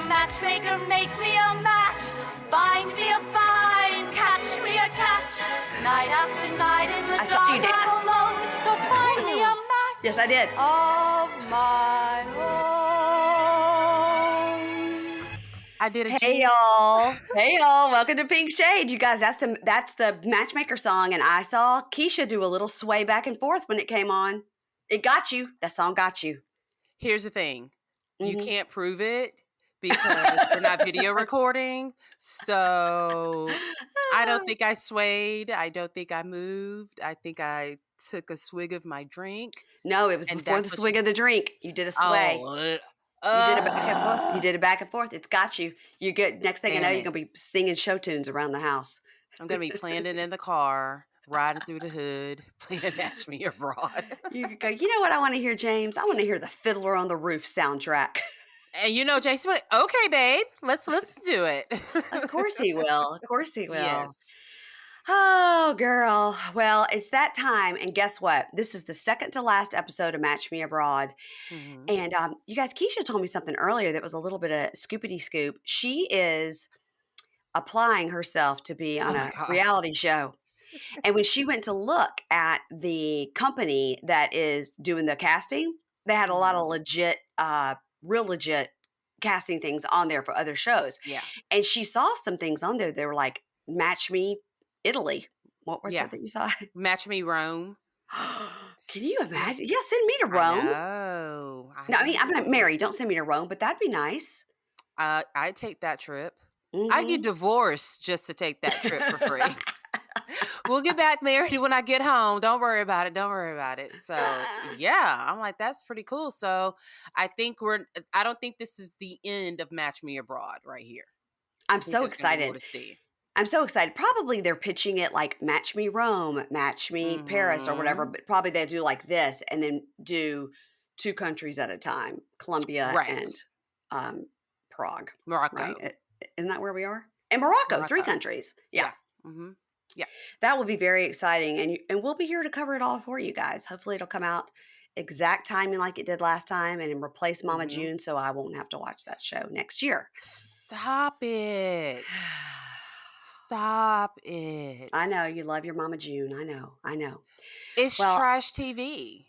matchmaker, make me a match. Find me a find, catch me a catch. Night after night in the I saw you dark, I'm dance. alone. So find me a match. Yes, I did. Of my own. I did a Hey y'all. Hey y'all. Welcome to Pink Shade. You guys, that's the Matchmaker song, and I saw Keisha do a little sway back and forth when it came on. It got you. That song got you. Here's the thing. You Mhm. can't prove it because we're not video recording. So I don't think I swayed. I don't think I moved. I think I took a swig of my drink. No, it was And before the that's what swig you- of the drink. You did a sway. You did a back and forth. You did a back and forth. It's got you. You get next thing I know, Damn you're it. gonna be singing show tunes around the house. I'm going to be playing it in the car, riding through the hood, playing Match Me Abroad. You could go, you know what I want to hear, James? I want to hear the Fiddler on the Roof soundtrack. And you know, Jason, okay, babe, let's listen to it. Of course he will. Of course he will. Yes. Oh, girl. Well, it's that time. And guess what? This is the second to last episode of Match Me Abroad. Mhm. And you guys, Keisha told me something earlier that was a little bit of scoopity scoop. She is applying herself to be on Oh my a gosh. reality show. And when she went to look at the company that is doing the casting, they had a lot of legit, real legit casting things on there for other shows. Yeah. And she saw some things on there. They were like, Match Me Italy. What was Yeah. it that you saw? Match Me Rome. Can you imagine? Yeah, send me to I Rome. know. No, I mean, I'm know. not married. Don't send me to Rome, but that'd be nice. I'd take that trip. I'd get divorced just to take that trip for free. We'll get back married when I get home. Don't worry about it. Don't worry about it. So yeah, I'm like, that's pretty cool. So I don't think this is the end of Match Me Abroad right here. I'm I think so there's gonna be more excited. to see. I'm so excited. Probably they're pitching it like Match Me Rome, Match Me Paris, or whatever. Mhm. But probably they do like this and then do 2 countries at a time, Colombia Right. and Prague. Morocco. Right? Isn't that where we are? And Morocco, 3 Morocco. countries. Yeah. Mm-hmm. That will be very exciting. And we'll be here to cover it all for you guys. Hopefully it'll come out exact timing like it did last time and replace Mama Mhm. June so I won't have to watch that show next year. Stop it. Stop it. I know you love your Mama June. I know. It's Well, trash TV.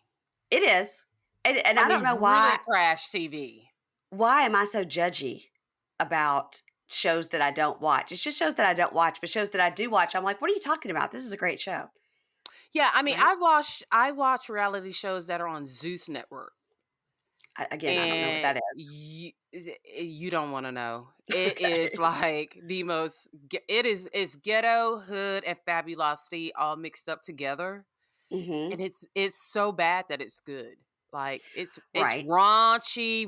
it is. And I don't mean, know really why. trash TV. Why am I so judgy about shows that I don't watch? It's just shows that I don't watch, but shows that I do watch, I'm like, what are you talking about? This is a great show. Yeah, I mean, Right? I watch reality shows that are on Zeus Network. Again, I don't know what that is. You don't want to know. It is Okay. like the most. It's ghetto, hood, and fabulosity all mixed up together, Hmm. and it's so bad that it's good. Like it's Right. raunchy.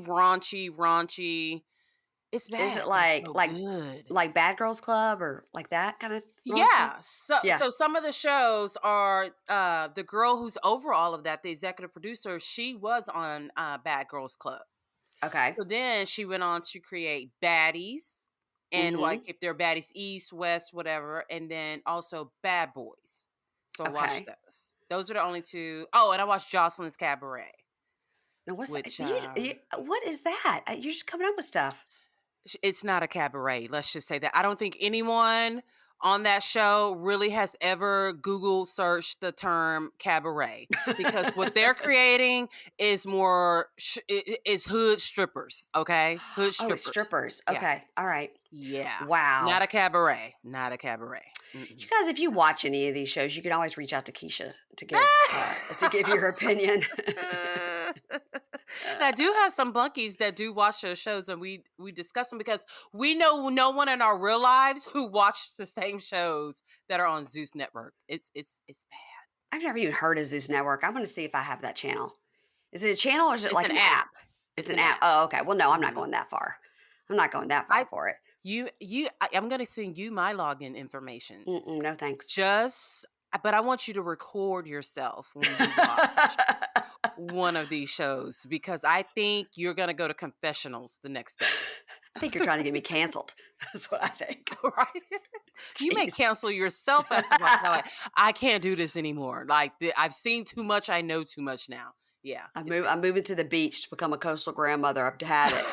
It's bad. Is it but it's so like good. like Bad Girls Club or like that kind of raunchy? Yeah. Yeah. So some of the shows are the girl who's over all of that, the executive producer, she was on Bad Girls Club. Okay. So then she went on to create Baddies and Hmm. like if they're Baddies East, West, whatever, and then also Bad Boys. So I watched Okay. those. Those are the only two. Oh, and I watched Jocelyn's Cabaret, Now what's that? which What is that? You're just coming up with stuff. it's not a cabaret. Let's just say that. I don't think anyone on that show really has ever Google searched the term cabaret because what they're creating is more is hood strippers. Okay, hood Oh, strippers. it's strippers. Yeah, Okay. All right. yeah. Wow. Not a cabaret. Not a cabaret. You guys, if you watch any of these shows, you can always reach out to Keisha to give your opinion. And I do have some bunkies that do watch those shows, and we discuss them because we know no one in our real lives who watch the same shows that are on Zeus Network. It's bad. I've never even heard of Zeus Network. I'm going to see if I have that channel. Is it a channel or is it It's like an an app? app. It's an app. Oh, okay. Well, no, I'm not Mhm. going that far. I'm not going that far for it. I'm going to send you my login information. No, thanks. But I want you to record yourself when you watch one of these shows because I think you're going to go to confessionals the next day. I think you're trying to get me canceled. That's what I think. Right? You may Jeez. cancel yourself after a while. Like, I can't do this anymore. Like I've seen too much. I know too much now. Yeah. I'm moving to the beach to become a coastal grandmother. I've had it.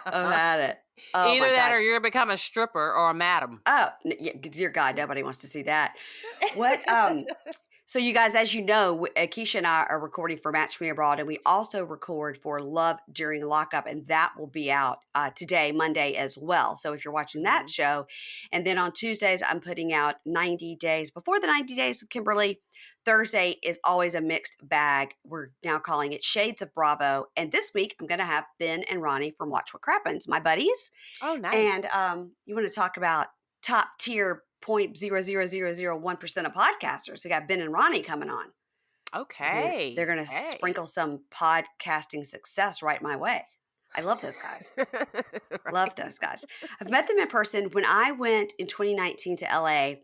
I've had it. Oh Either my that God. or you're gonna become a stripper or a madam. Oh, dear God, nobody wants to see that. What, so you guys, as you know, Keisha and I are recording for Match Me Abroad, and we also record for Love During Lockup, and that will be out today, Monday as well. So if you're watching that Mhm. show, and then on Tuesdays, I'm putting out 90 Days Before the 90 Days with Kimberly. Thursday is always a mixed bag. We're now calling it Shades of Bravo. And this week, I'm going to have Ben and Ronnie from Watch What Crappens, my buddies. Oh, nice. And you want to talk about top tier 0.00001% of podcasters? We got Ben and Ronnie coming on. They're Okay. gonna Hey. sprinkle some podcasting success right my way. I love those guys. Love Right. those guys. I've met them in person. When I went in 2019 to LA,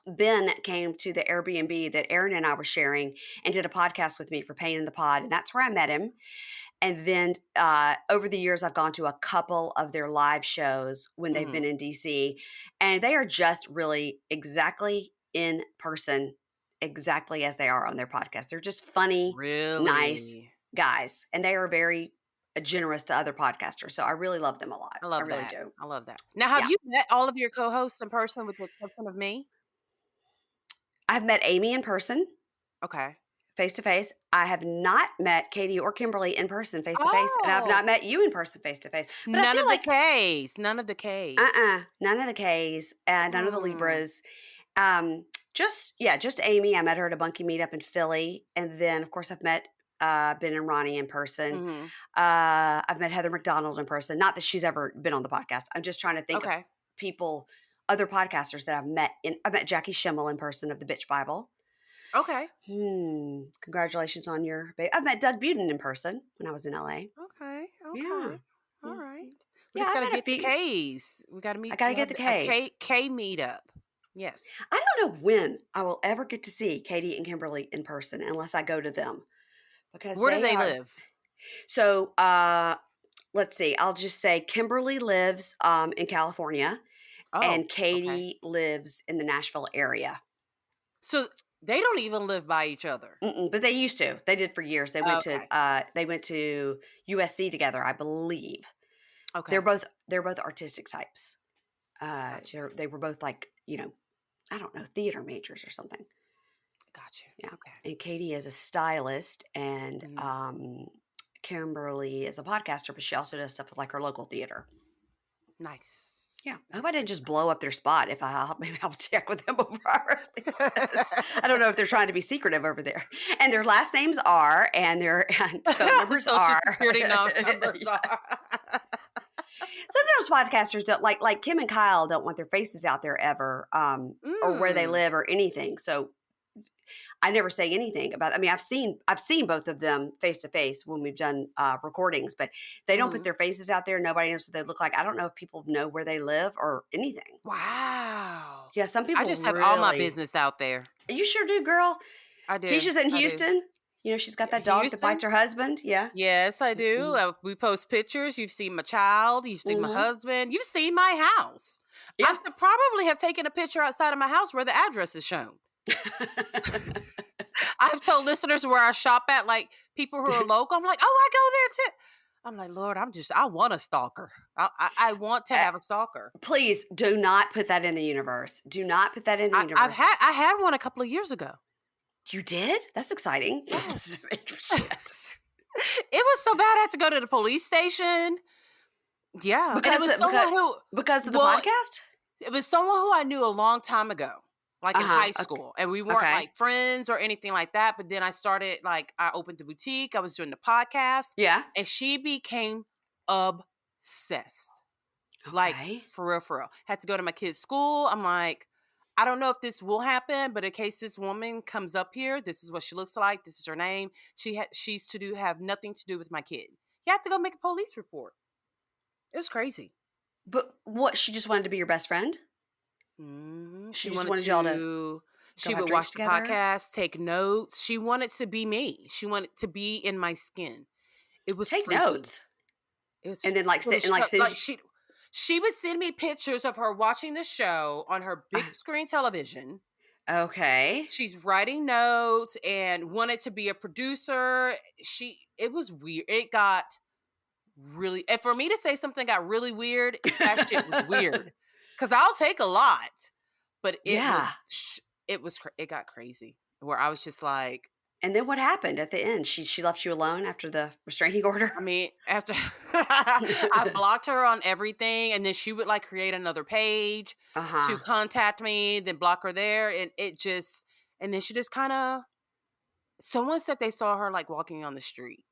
Ben came to the Airbnb that Aaron and I were sharing and did a podcast with me for Payne in the Pod, and that's where I met him. And then over the years, I've gone to a couple of their live shows when they've been Mhm. in DC, and they are just really exactly in person, exactly as they are on their podcast. They're just funny, nice Really? guys, and they are very generous to other podcasters. So I really love them a lot. I I love really that. do. I love that. Now, have Yeah. you met all of your co-hosts in person with the exception of me? I've met Amy in person, Okay. face to face. I have not met Katie or Kimberly in person, face to face, and I've not Oh, met you in person, face to face. But I none feel of the like K's. None of the K's. none of the K's, none of the Mm. Libras. Um, just Amy. I met her at a Bunkie meetup in Philly, and then of course I've met Ben and Ronnie in person. Mhm. I've met Heather McDonald in person. Not that she's ever been on the podcast. I'm just trying to think of Okay. people, other podcasters that I've met. I met Jackie Schimmel in person of the Bitch Bible. Okay. Congratulations on your baby. I've met Doug Buden in person when I was in LA. Okay. Yeah. Okay. All right. Mhm. We Yeah, just I've got to met a get the few. K's. We got to I meet. got to We get have the a K's. K meetup. Yes. I don't know when I will ever get to see Katie and Kimberly in person unless I go to them because Where do they they are. live? So let's see. I'll just say Kimberly lives in California Oh, and okay. Katie lives in the Nashville area. So they don't even live by each other. But they used to. They did for years. Okay. They went to USC together, I believe. They're Okay. both they're both artistic types. Gotcha. They were both like I don't know, theater majors or something. Gotcha. Yeah. Okay. And Katie is a stylist, and Mhm. Kimberly is a podcaster, but she also does stuff with like her local theater. Nice. Yeah. I hope I Nice. didn't just blow up their spot. If maybe I'll check with them before I release this. I don't know if they're trying to be secretive over there. And their last names are, and their phone numbers Social are. security numbers Yeah. are. Sometimes podcasters don't like Kim and Kyle don't want their faces out there ever, or where they Mm. live or anything. So I never say anything about. I mean, I've seen both of them face to face when we've done recordings, but they don't put Mhm. their faces out there. Nobody knows what they look like. I don't know if people know where they live or anything. Wow. Yeah, some I people just have all my really. business out there. You sure do, girl. I do. Keisha's in I do. Houston. She's got that dog that bites Houston? her husband. Yeah. Yes, I do. Mm-hmm. We post pictures. You've seen my child. You've seen my Mm-hmm. husband. You've seen my house. Yeah. Probably have taken a picture outside of my house where the address is shown. I've told listeners where I shop at, like people who are local. I'm like, oh, I go there too. I'm like, Lord, I want a stalker. I want to have a stalker. Please do not put that in the universe. Do not put that in the universe. I had one a couple of years ago. You did? That's exciting. Yes. Shit. It was so bad I had to go to the police station. Yeah. And it was Because of the well, podcast? it was someone who I knew a long time ago, like in high Okay. school. And we weren't Okay. like friends or anything like that. But then I opened the boutique. I was doing the podcast. Yeah. And she became obsessed. Like, Okay. for real, for real. Had to go to my kid's school. I'm like, I don't know if this will happen, but in case this woman comes up here, this is what she looks like. This is her name. She's to have nothing to do with my kid. You have to go make a police report. It was crazy. But what? She just wanted to be your best friend? Mm-hmm. She just wanted y'all to She have would drinks watch the together? podcast, take notes. She wanted to be me. She wanted to be in my skin. It was Take freaky. notes. It was And then like sit and like like send she would send me pictures of her watching the show on her big screen television. Okay. She's writing notes and wanted to be a producer. It was weird. It got really, and for me to say something got really weird, that shit was weird. Cause I'll take a lot, but Yeah. it got crazy where I was just like, And then what happened at the end? She left you alone after the restraining order? I mean, after I blocked her on everything, and then she would like create another page to Uh-huh. contact me, then block her there, and and then she just kind of. Someone said they saw her like walking on the street.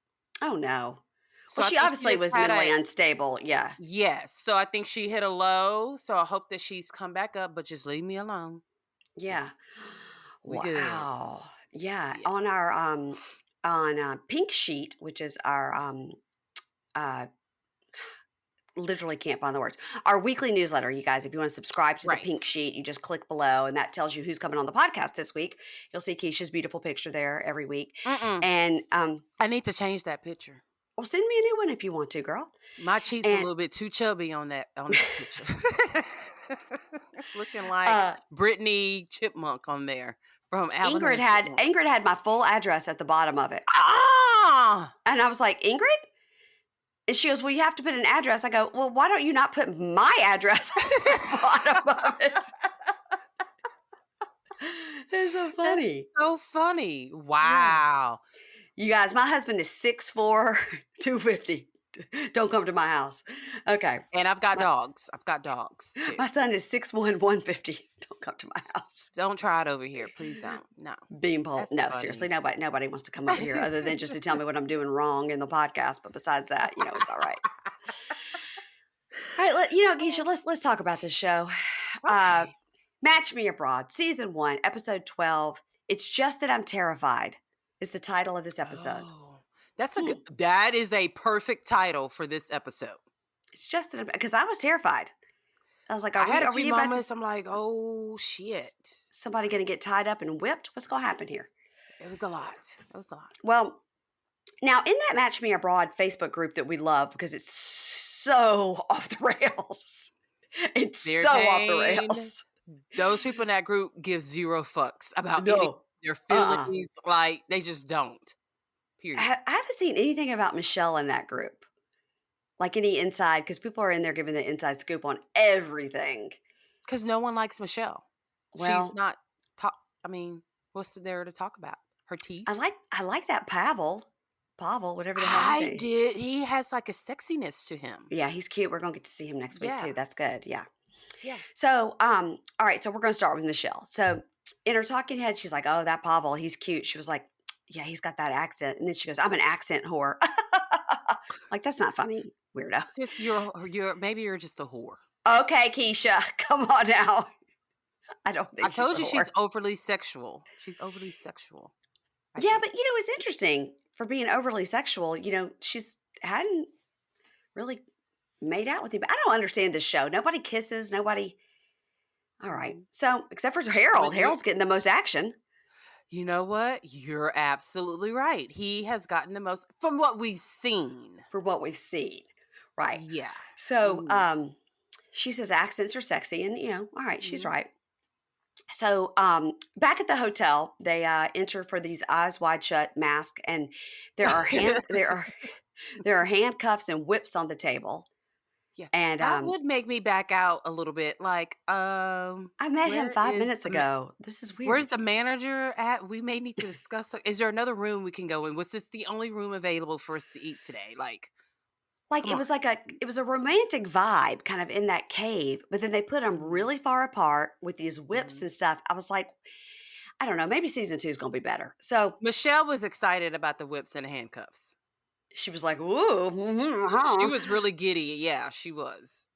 Oh, no. So Well, I she think she obviously just was had mentally a unstable. Yeah. yes. So I think she hit a low. So I hope that she's come back up, but just leave me alone. Yeah. We good. Wow. Yeah. Yeah. On our on Pink Sheet, which is our uh literally can't find the words. Our weekly newsletter, you guys, if you want to subscribe to the Right. Pink Sheet, you just click below and that tells you who's coming on the podcast this week. You'll see Keisha's beautiful picture there every week. Mm-mm. And I need to change that picture. well, send me a new one if you want to, girl. My cheeks a And little bit too chubby on that picture. Looking like uh Brittany Chipmunk on there from Alvin and the Chipmunks. Ingrid had my full address at the bottom of it. Ah! And I was like, Ingrid? And she goes, well, you have to put an address. I go, well, why don't you not put my address at the bottom of it? It's so funny. So funny. Yeah. Wow. You guys, my husband is 6'4", 250. Don't come to my house. Okay. And I've got My, dogs. I've got dogs too. my son is 6'1", 150. Don't come to my house. Don't try it over here. Please don't. No. Beanpole. That's No, seriously, funny. nobody wants to come over here other than just to tell me what I'm doing wrong in the podcast. But besides that, it's all right. All right, Keisha, let's talk about this show. Okay. Match Me Abroad, season 1, episode 12. It's Just That I'm Terrified is the title of this episode. Oh, that is a perfect title for this episode. It's just that because I was terrified. I was like, I had a are few we about moments. to I'm like, oh shit. somebody going to get tied up and whipped? What's going to happen here? It was a lot. It was a lot. Well, now in that Match Me Abroad Facebook group that we love because it's so off the rails. It's Dear so off the Jane, rails. those people in that group give zero fucks about No. their feelings. Like they just don't. Period. I haven't seen anything about Michelle in that group. Like any inside, because people are in there giving the inside scoop on everything. Because no one likes Michelle. Well, She's not I mean, what's there to talk about? Her teeth? I like that Pavol, whatever the hell he's I did. He has like a sexiness to him. Yeah, he's cute. We're gonna get to see him next week Yeah. too. That's good. Yeah. Yeah. So, all right. So we're gonna start with Michelle. So in her talking head, she's like, "Oh, that Pavol, he's cute." She was like, "Yeah, he's got that accent." And then she goes, "I'm an accent whore." Like that's not funny, weirdo. Just maybe you're just a whore. Okay, Keisha, come on now. I don't think I told you she's a she's whore. overly sexual. She's overly sexual. Yeah, but it's interesting for being overly sexual. She's hadn't really made out with him. But I don't understand this show. Nobody kisses. Nobody. All right. So except for Harold, Harold's getting the most action. You know what? You're absolutely right. He has gotten the most from what we've seen. For what we've seen, right? Yeah. So, she says accents are sexy, and all right, she's right. So, back at the hotel, they enter for these eyes wide shut mask, and there are there are handcuffs and whips on the table. Yeah. And that would make me back out a little bit. Like, I met him where 5 is minutes ago. This is weird. Where's the manager at? We may need to discuss. Is there another room we can go in? Was this the only room available for us to eat today? Like come it on. was it was a romantic vibe kind of in that cave, but then they put them really far apart with these whips and stuff. I was like, I don't know, maybe season 2 is going to be better. So Michelle was excited about the whips and handcuffs. she was like, ooh. She was really giddy. Yeah, she was.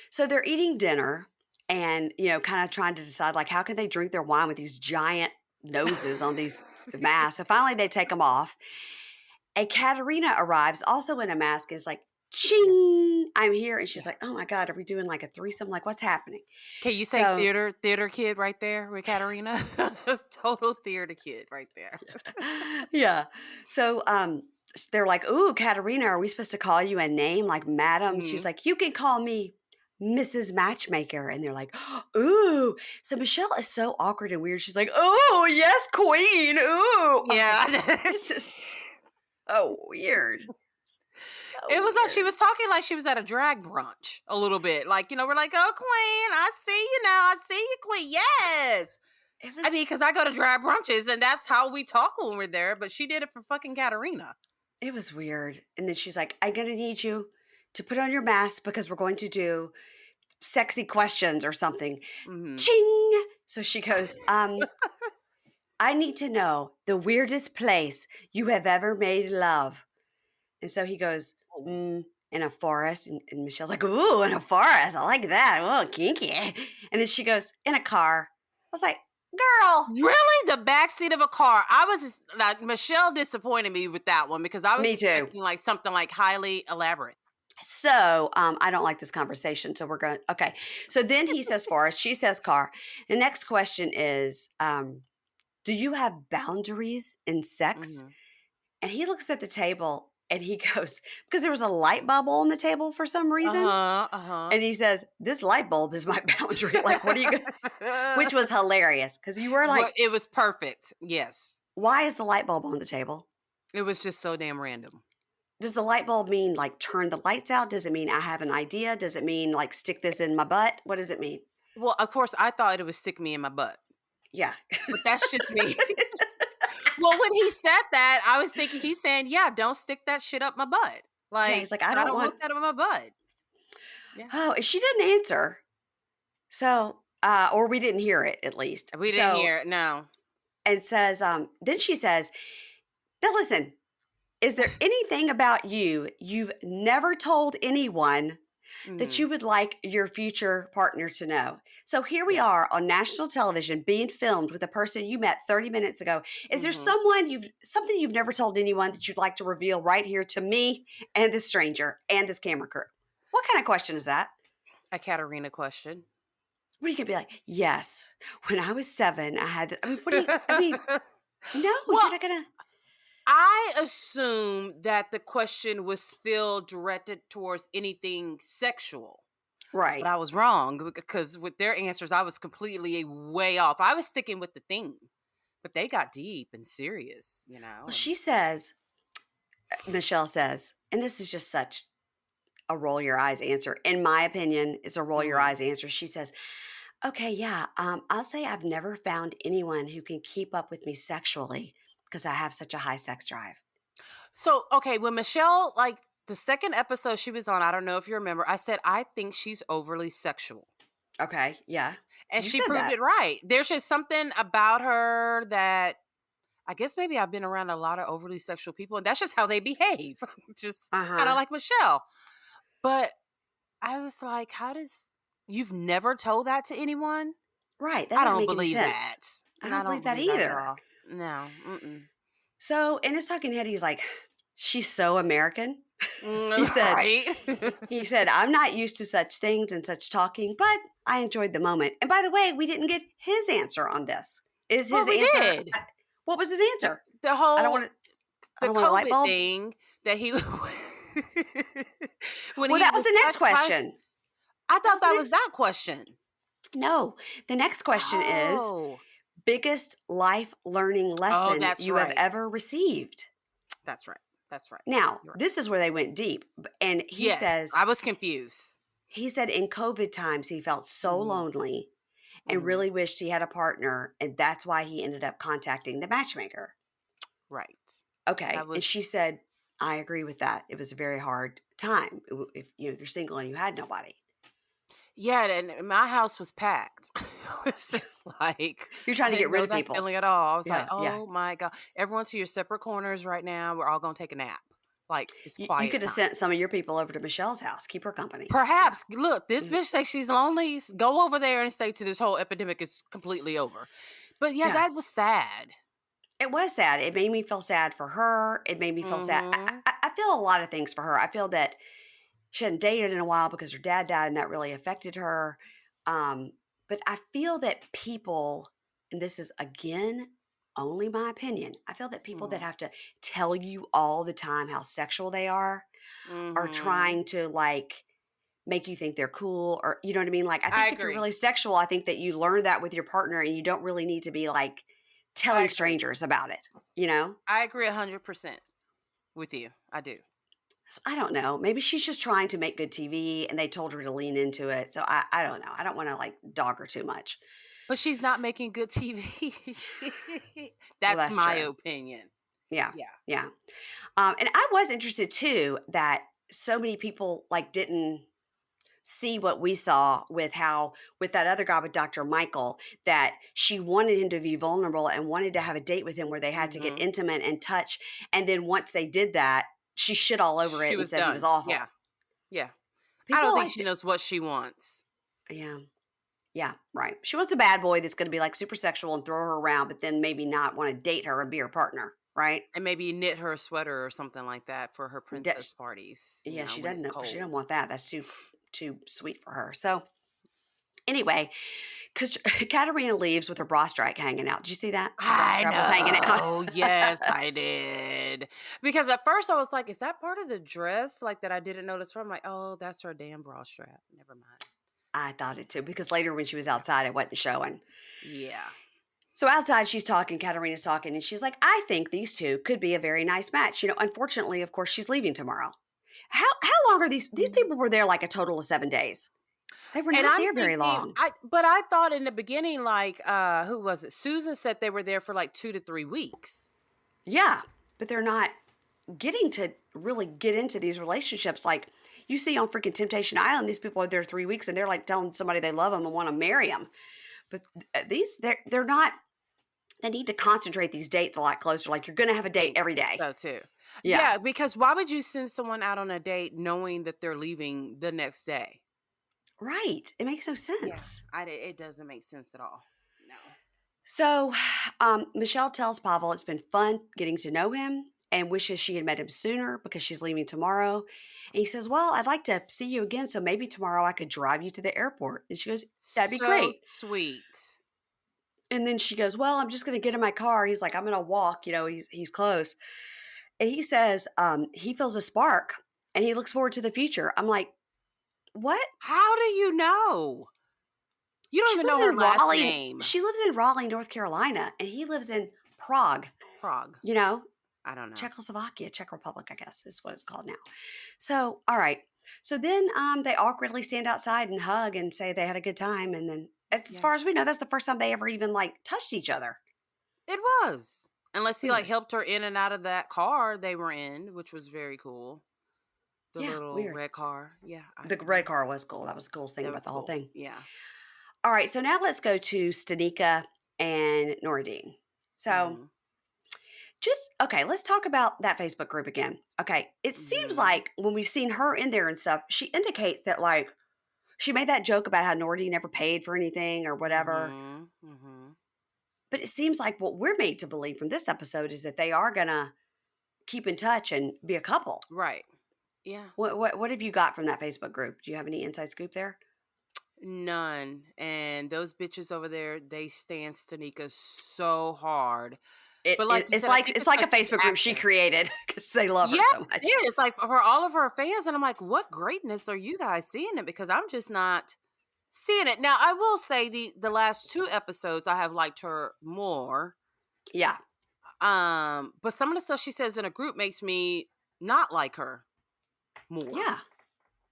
So they're eating dinner and, kind of trying to decide, like, how can they drink their wine with these giant noses on these masks? So finally they take them off. And Katerina arrives also in a mask, is like, ching, I'm here. And she's like, oh my God, are we doing like a threesome? Like, what's happening? Can you say theater kid right there with Katerina? Total theater kid right there. Yeah. So they're like, ooh, Katerina, are we supposed to call you a name like madam? She's like, you can call me Mrs. Matchmaker. And they're like, ooh. So Michelle is so awkward and weird. She's like, oh, yes, queen. Ooh. Yeah. Like, this is so weird. It was like she weird. was talking like she was at a drag brunch a little bit. Like, we're like, oh, queen, I see you now. I see you, queen. Yes. It I mean, was because I go to drag brunches and that's how we talk when we're there. But she did it for fucking Katarina. it was weird. And then she's like, I'm gonna need you to put on your mask because we're going to do sexy questions or something. Mm-hmm. Ching. So she goes, I need to know the weirdest place you have ever made love. And so he goes, in a forest. And Michelle's like, ooh, in a forest. I like that. Oh, kinky. And then she goes, in a car. I was like, girl. Really? The backseat of a car. I was just, like, Michelle disappointed me with that one because I was Me too. expecting like something like highly elaborate. So I don't like this conversation. So we're going to, okay. So then he says forest. She says car. The next question is, do you have boundaries in sex? Mm-hmm. And he looks at the table and he goes, because there was a light bulb on the table for some reason. Uh-huh. And he says, this light bulb is my boundary. Like, what are you going to, which was hilarious. Because you were like, Well, it was perfect. Yes. why is the light bulb on the table? It was just so damn random. Does the light bulb mean like turn the lights out? Does it mean I have an idea? Does it mean like stick this in my butt? What does it mean? Well, of course, I thought it would stick me in my butt. Yeah. But that's just me. Well, when he said that, I was thinking he's saying, yeah, don't stick that shit up my butt. Like, Yeah, he's like, I I don't don't want want that in my butt. Yeah. Oh, and she didn't answer. So, or we didn't hear it at least. We didn't hear it. No. And says, then she says, now listen, is there anything about you you've never told anyone that Mhm. you would like your future partner to know? So here we are on national television being filmed with a person you met 30 minutes ago. Is there Mhm. something you've never told anyone that you'd like to reveal right here to me and this stranger and this camera crew? What kind of question is that? A Katarina question. What are you gonna be like? Yes. When I was 7, I had. I mean, what do you? I mean, no, Well, you're not gonna. I assumed that the question was still directed towards anything sexual. But Right. I was wrong because with their answers, I was completely way off. I was sticking with the theme, but they got deep and serious, Well, she says, Michelle says, and this is just such a roll your eyes answer. In my opinion, it's a roll your Mhm. eyes answer. She says, okay, yeah, I'll say I've never found anyone who can keep up with me sexually because I have such a high sex drive. So, okay, when Michelle, like the second episode she was on, I don't know if you remember, I said, I think she's overly sexual. Okay, yeah. And You she said proved that. it right. There's just something about her that I guess maybe I've been around a lot of overly sexual people, and that's just how they behave. Just kind of Uh-huh. like Michelle. But I was like, you've never told that to anyone? Right. That I doesn't don't make any believe sense. that. I I don't don't believe that believe that at either. all. No. Mm-mm. So in his talking head, he's like, she's so American. He said, Right? he said, I'm not used to such things and such talking, but I enjoyed the moment. And by the way, we didn't get his answer on this. Is Well, his we answer did. what was his answer? The I don't whole want to I the don't want a light COVID bulb. thing that he when Well, he that was was the next question. I That thought was the that was next that question. No. The next question is Oh. biggest life learning Oh, lesson that's you have right. ever received. That's right. That's right. Now, You're right. this is where they went deep. And Yes, I was confused. he said in COVID times he felt so Mhm. lonely and Mhm. really wished he had a partner, and that's why he ended up contacting the matchmaker. Right. Okay, That and was she said, "I agree with that. It was a very hard time if you're single and you had nobody. yeah, and my house was packed. It was just like You're I trying to get didn't rid know of that people." feeling at all. I was like, Yeah, yeah. "Oh my god, everyone to your separate corners right now. We're all gonna take a nap. Like it's You quiet could have time." sent some of your people over to Michelle's house, keep her company. Yeah. Perhaps look, this Mhm. bitch says she's lonely. Go over there and say to this whole epidemic is completely over. But yeah, Yeah. that was sad. It was sad. It made me feel sad for her. It made me feel sad. Mm-hmm. I feel a lot of things for her. I feel that she hadn't dated in a while because her dad died and that really affected her. Um, but I feel that people, and this is again only my opinion, I feel that people that Mm-hmm. have to tell you all the time how sexual they are Mm-hmm. trying to like make you think they're cool or you know what I mean? Like I I think if you're agree. really sexual, I think that you learn that with your partner and you don't really need to be like I telling agree. strangers about it, you know? I agree 100% with you. I do. So I don't know. Maybe she's just trying to make good TV and they told her to lean into it. So I don't know. I don't want to like dog her too much. But she's not making good TV. Well, That's that's my true. opinion. Yeah. Yeah. Yeah. And I was interested too that so many people like didn't see what we saw with how with that other guy with Dr. Michael that she wanted him to be vulnerable and wanted to have a date with him where they had to get Mhm. intimate and touch. And then once they did that, she shit all over She it and was said he was done. Yeah. awful. Yeah. I don't People think like she knows what she wants. yeah. Yeah, right. She wants a bad boy that's going to be like super sexual and throw her around, but then maybe not want to date her and be her partner, right? And maybe knit her a sweater or something like that for her De- princess parties, yeah, she when doesn't it's know. She doesn't cold. want that. That's too sweet for her. So anyway, because Katerina leaves with her bra strap hanging out. Did you see that? Her bra I strap was hanging out. know. Yes, I did. Because at first I was like, is that part of the dress? Like that I didn't notice from. I'm like, oh, that's her damn bra strap. Never mind. I thought it too, because later when she was outside, it wasn't showing. Yeah. So outside, she's talking, Katerina's talking, and she's like, I think these two could be a very nice match. Unfortunately, of course, she's leaving tomorrow. How long are these Mhm. people were there like a total of 7 days? They were And not I'm there very thinking, long. I thought in the beginning, like, who was it? Susan said they were there for like 2 to 3 weeks. Yeah, but they're not getting to really get into these relationships like you see on freaking Temptation Island. These people are there 3 weeks and they're like telling somebody they love them and want to marry them. But they're not. They need to concentrate these dates a lot closer. Like you're going to have a date Think every day. so too. Yeah, Yeah, because why would you send someone out on a date knowing that they're leaving the next day? right. It makes no Yeah, sense. it doesn't make sense at all. No. So Michelle tells Pavel it's been fun getting to know him and wishes she had met him sooner because she's leaving tomorrow. And he says, well, I'd like to see you again. So maybe tomorrow I could drive you to the airport. And she goes, that'd be So great. sweet. And then she goes, well, I'm just going to get in my car. He's like, I'm going to walk. He's close. And he says he feels a spark and he looks forward to the future. I'm like, what? How do you know? You don't She even lives know her in last Raleigh. name. She lives in Raleigh, North Carolina, and he lives in Prague, Prague. you know, I don't know. Czechoslovakia, Czech Republic, I guess is what it's called now. So, all right. So then they awkwardly stand outside and hug and say they had a good time. And then as Yeah. far as we know, that's the first time they ever even like touched each other. It was. Unless he like Weird. helped her in and out of that car they were in, which was very cool. The Yeah, little weird. red car. Yeah. The red car was cool. That was the coolest thing That about was the whole cool. thing. Yeah. All right, so now let's go to Stanika and Nourredine. So Mhm. let's talk about that Facebook group again. Okay, it seems Mhm. like when we've seen her in there and stuff, she indicates that like she made that joke about how Nourredine never paid for anything or whatever. Mhm. Mhm. But it seems like what we're made to believe from this episode is that they are gonna keep in touch and be a couple. Right. Yeah. What have you got from that Facebook group? Do you have any inside scoop there? None. And those bitches over there, they stand Stanika so hard. But like you It's said, I like think it's it's like a because she's Facebook group she active. created because they love her Yeah, so it much. is. Like for all of her fans. And I'm like, what greatness are you guys seeing it? Because I'm just not seeing it. Now, I will say the last 2 episodes I have liked her more. Yeah, But some of the stuff she says in a group makes me not like her more. yeah,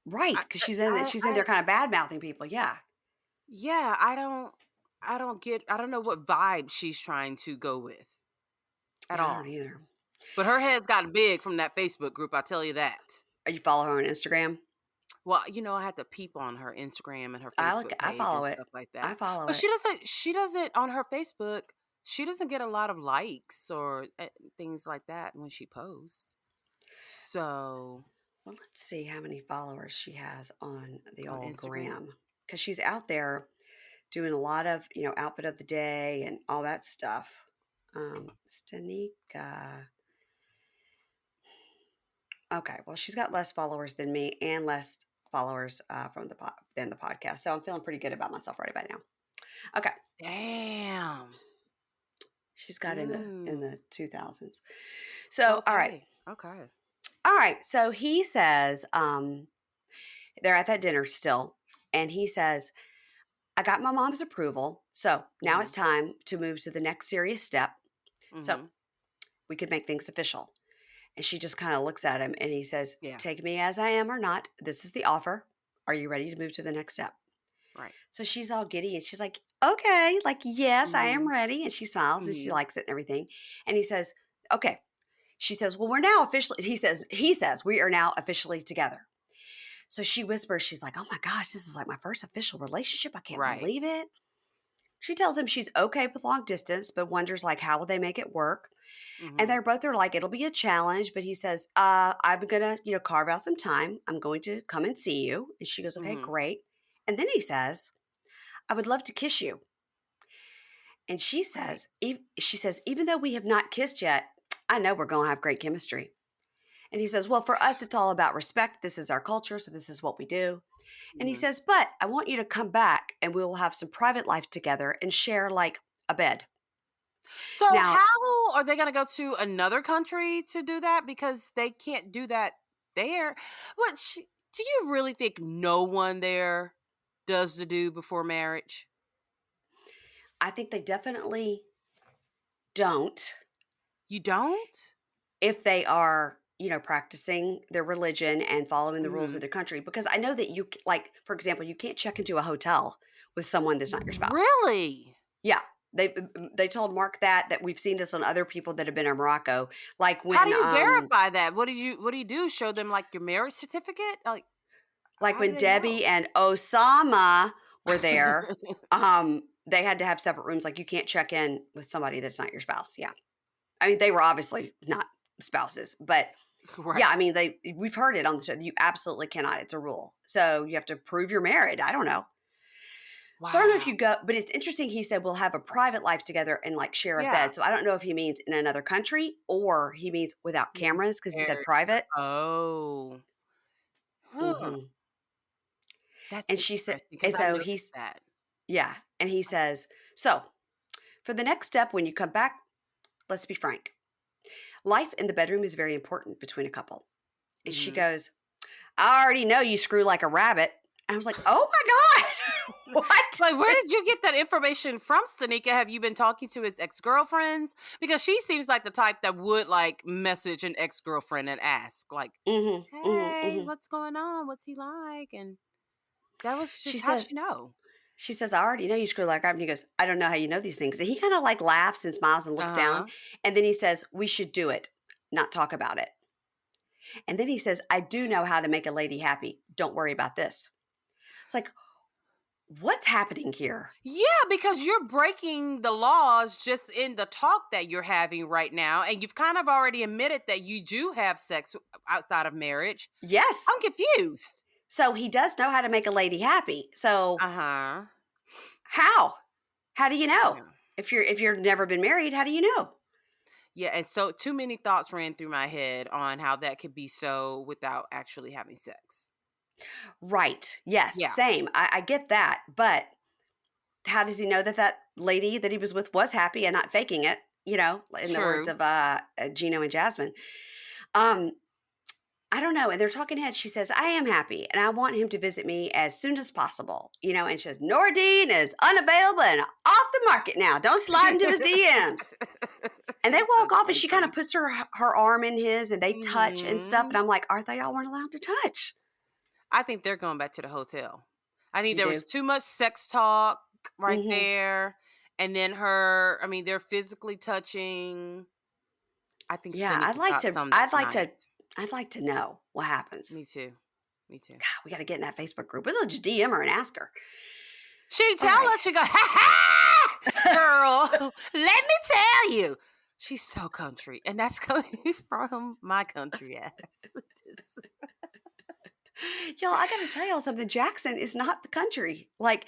right. I, Because she's in I there kind of bad mouthing people. Yeah, yeah, I don't know what vibe she's trying to go with at yeah, I don't all. either. But her head's gotten big from that Facebook group, I tell you that. You follow her on Instagram? Well, I had to peep on her Instagram and her Facebook I page and follow it. stuff like I that. follow But it. she doesn't on her Facebook, she doesn't get a lot of likes or things like that when she posts. So, Well, let's see how many followers she has on the on old Instagram. gram. Because she's out there doing a lot of, outfit of the day and all that stuff. Stanika. Okay, well, she's got less followers than me and less followers than the podcast. So I'm feeling pretty good about myself right about now. Okay, Damn. she's got in Mm. the 2000s. So all right, Okay. Okay. all right. So he says they're at that dinner still, and he says, "I got my mom's approval, so now it's Mhm. time to move to the next serious step. So Mhm. we could make things official." And she just kind of looks at him and he says, Yeah. take me as I am or not. This is the offer. Are you ready to move to the next step? Right. So she's all giddy and she's like, okay, like, yes, I am Mhm. ready. And she smiles and she Mhm. likes it and everything. And he says, okay. She says, well, we're now officially, he says, we are now officially together. So she whispers, she's like, oh my gosh, this is like my first official relationship. I can't Right. believe it. She tells him she's okay with long distance, but wonders like, how will they make it work? And Mhm. they're both are like, it'll be a challenge, but he says, I'm gonna, carve out some time. I'm going to come and see you. And she goes, okay, Mhm. great. And then he says, I would love to kiss you. And Right. she says, even though we have not kissed yet, I know we're gonna have great chemistry. And he says, well, for us, it's all about respect. This is our culture, so this is what we do. And he Mhm. says, but I want you to come back and we will have some private life together and share like a bed. So Now, how are they gonna go to another country to do that? Because they can't do that there. Which do you really think no one there does the do before marriage? I think they definitely don't You don't? if they are, practicing their religion and following the rules of Mhm. their country. Because I know that like, for example, you can't check into a hotel with someone that's not your spouse. Really? Yeah. They told Mark that we've seen this on other people that have been in Morocco. How do you verify that? What do you do? Show them like your marriage certificate? Like Like how do when they know? Debbie and Osama were there, they had to have separate rooms. Like you can't check in with somebody that's not your spouse. Yeah. I mean, they were obviously not spouses, but yeah, Right. I mean, we've heard it on the show. You absolutely cannot. It's a rule. So you have to prove you're married. I don't know. So I don't know if Wow. you go, but it's interesting. He said we'll have a private life together and like share a Yeah. bed. So I don't know if he means in another country or he means without Mhm. cameras because he said Very private. oh. Huh. Hmm. That's And she said, interesting because and I so noticed that. yeah, and he says, so for the next step, when you come back, let's be frank. Life in the bedroom is very important between a couple. And she Mhm. goes, I already know you screw like a rabbit. I was like, oh my God, what? Like, where did you get that information from, Stanika? Have you been talking to his ex-girlfriends? Because she seems like the type that would like message an ex-girlfriend and ask, like, Hmm. Hmm. "Hey, Hmm. what's going on? What's he like?" And that was She just how'd says, she know? I already know you screw like a rabbit. And he goes, I don't know how you know these things. And he kind of like laughs and smiles and looks down. Uh-huh. And then he says, we should do it, not talk about it. And then he says, I do know how to make a lady happy. Don't worry about this. It's like, what's happening here? Yeah, because you're breaking the laws just in the talk that you're having right now, and you've kind of already admitted that you do have sex outside of marriage. Yes. I'm confused. So he does know how to make a lady happy. So Uh-huh. how? How do you know? Yeah. If you're never been married, how do you know? Yeah, and so too many thoughts ran through my head on how that could be so without actually having sex. Right. Yes. Yeah, Same. I get that. But how does he know that that lady that he was with was happy and not faking it? In the words true. of Gino and Jasmine. Um, I don't know. And they're talking heads. She says, I am happy and I want him to visit me as soon as possible. And she says, Nourredine is unavailable and off the market now. Don't slide into his DMs. And they walk That's off and so she kind of funny. puts her arm in his and they touch and stuff. And Mhm. I'm like, aren't they all weren't allowed to touch? I think they're going back to the hotel. I think You there do? was too much sex talk right Mm-hmm. there, and then they're physically touching. I think Yeah, I'd Stanika like got to some that I'd like night. to I'd like to know what happens. Me too. Me too. God, we gotta get in that Facebook group. We'll just DM her and ask her. She All tell right. us, she go, ha ha, girl, let me tell you. She's so country. And that's coming from my country ass. Just, Y'all, I gotta tell y'all something. Jackson is not the country. Like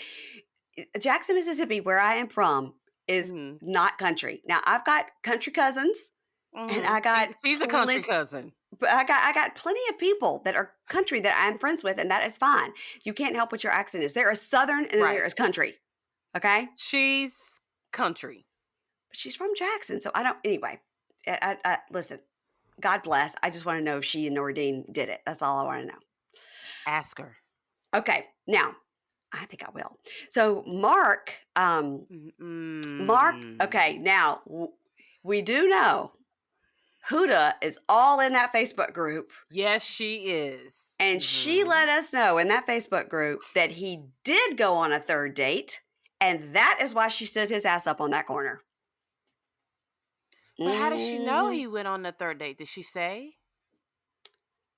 Jackson, Mississippi, where I am from, is mhm, not country. Now I've got country cousins and mhm. I got She's a country plenty cousin. but I got plenty of people that are country that I'm friends with, and that is fine. You can't help what your accent is. There is southern and then Right. there is country. Okay? She's country. But she's from Jackson. So I don't anyway. Listen, God bless. I just want to know if she and Nordine did it. That's all I want to know. Ask her. Okay. Now, I think I will. So Mark, Mm. okay, now we do know Huda is all in that Facebook group. Yes, she is. And she Mhm. let us know in that Facebook group that he did go on a third date. And that is why she stood his ass up on that corner. But how does she know Mhm. he went on the third date? Did she say?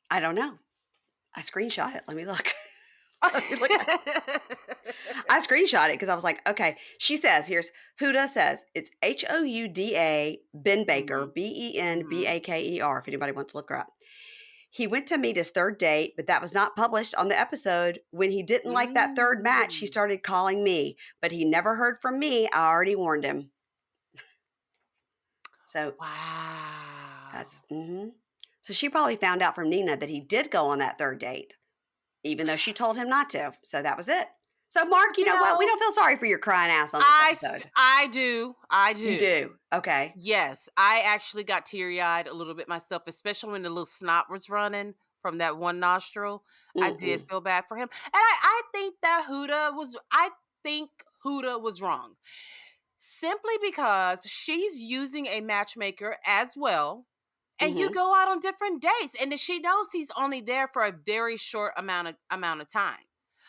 I don't know. I screenshot it. Let me look. Let me look at it. I screenshot it because I was like, okay. She says, Huda says, it's Houda Ben Baker, Mhm. Mhm. Benbaker, if anybody wants to look her up. He went to meet his third date, but that was not published on the episode. When he didn't like that third match, he Mm. started calling me, but he never heard from me. I already warned him. So that's, Wow. So she probably found out from Nina that he did go on that third date, even though she told him not to. So that was it. So Mark, But you you know what? We know, don't feel sorry for your crying ass on this episode. I do. I You do. do. Okay. Yes, I actually got teary-eyed a little bit myself, especially when the little snot was running from that one nostril. I did Mm-mm. feel bad for him. And I think that I think Huda was wrong. Simply because she's using a matchmaker as well. And you Mm-hmm. go out on different dates. And then she knows he's only there for a very short amount of time.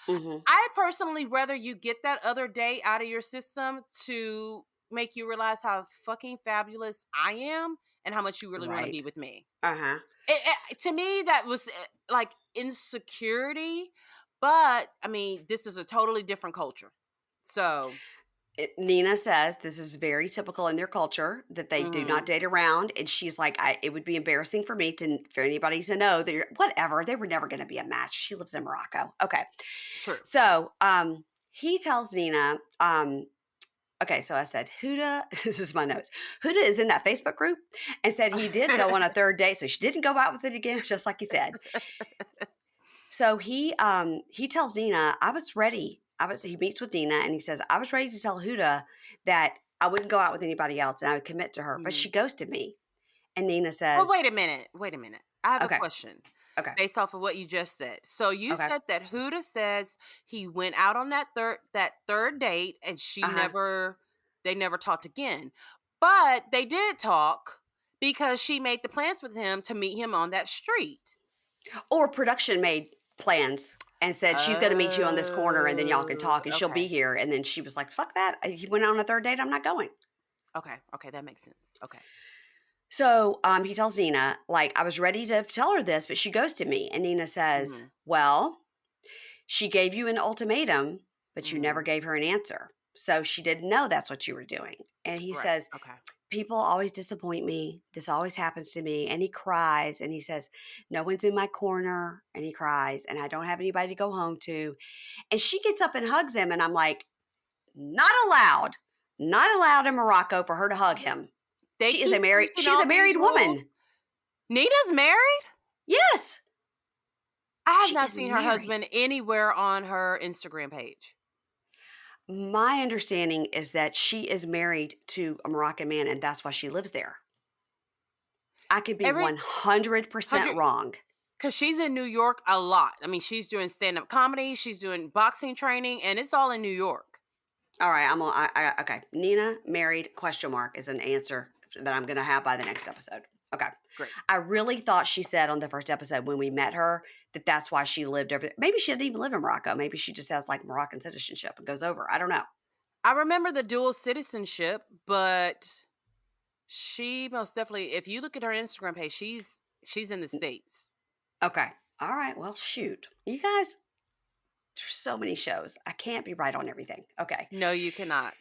Mm-hmm. I personally rather you get that other day out of your system to make you realize how fucking fabulous I am and how much you really want to be Right. with me. Uh-huh. To me, that was like insecurity, but I mean, this is a totally different culture. So, Nina says this is very typical in their culture that they do not mhm, date around, and she's like, it would be embarrassing for me for anybody to know that whatever they were never going to be a match. She lives in Morocco. Okay, true. so he tells Nina, okay, so I said Huda. This is my notes. Huda is in that Facebook group and said he did go on a third date, so she didn't go out with it again, just like he said. So he tells Nina, I was ready. He meets with Nina and he says, I was ready to tell Huda that I wouldn't go out with anybody else and I would commit to her, but she Mhm. ghosted me. And Nina Well, says, wait a minute. Wait a minute. I have a okay, question okay, based off of what you just said. So you okay, said that Huda says he went out on that third date and uh-huh. they never talked again. But they did talk because she made the plans with him to meet him on that street. Or production made plans and said, she's going to meet you on this corner and then y'all can Oh, talk and she'll be okay. here. And then she was like, fuck that. He went out on a third date. I'm not going. Okay. Okay, that makes sense. Okay. So he tells Nina, like, I was ready to tell her this, but she ghosted me. And Nina says, Mhm. well, she gave you an ultimatum, but you never Mhm. gave her an answer. So she didn't know that's what you were doing. And he Right. says, Okay. people always disappoint me. This always happens to me. And he cries and he says, no one's in my corner. And he cries and I don't have anybody to go home to. And she gets up and hugs him. And I'm like, not allowed in Morocco for her to hug him. They keep pushing She's all a these married rules. woman. Nina's married? Yes, I have she not is seen her married. husband anywhere on her Instagram page. My understanding is that she is married to a Moroccan man and that's why she lives there. I could be Every 100% 100 wrong. because she's in New York a lot. I mean, she's doing stand-up comedy, she's doing boxing training, and it's all in New York. All right, okay. Nina married question mark is an answer that I'm going to have by the next episode. Okay. Great. I really thought she said on the first episode when we met her that that's why she lived over there. Maybe she didn't even live in Morocco. Maybe she just has like Moroccan citizenship and goes over. I don't know. I remember the dual citizenship, but she most definitely, if you look at her Instagram page, she's in the States. Okay. All right. Well, shoot. You guys, there's so many shows. I can't be right on everything. Okay. No, you cannot.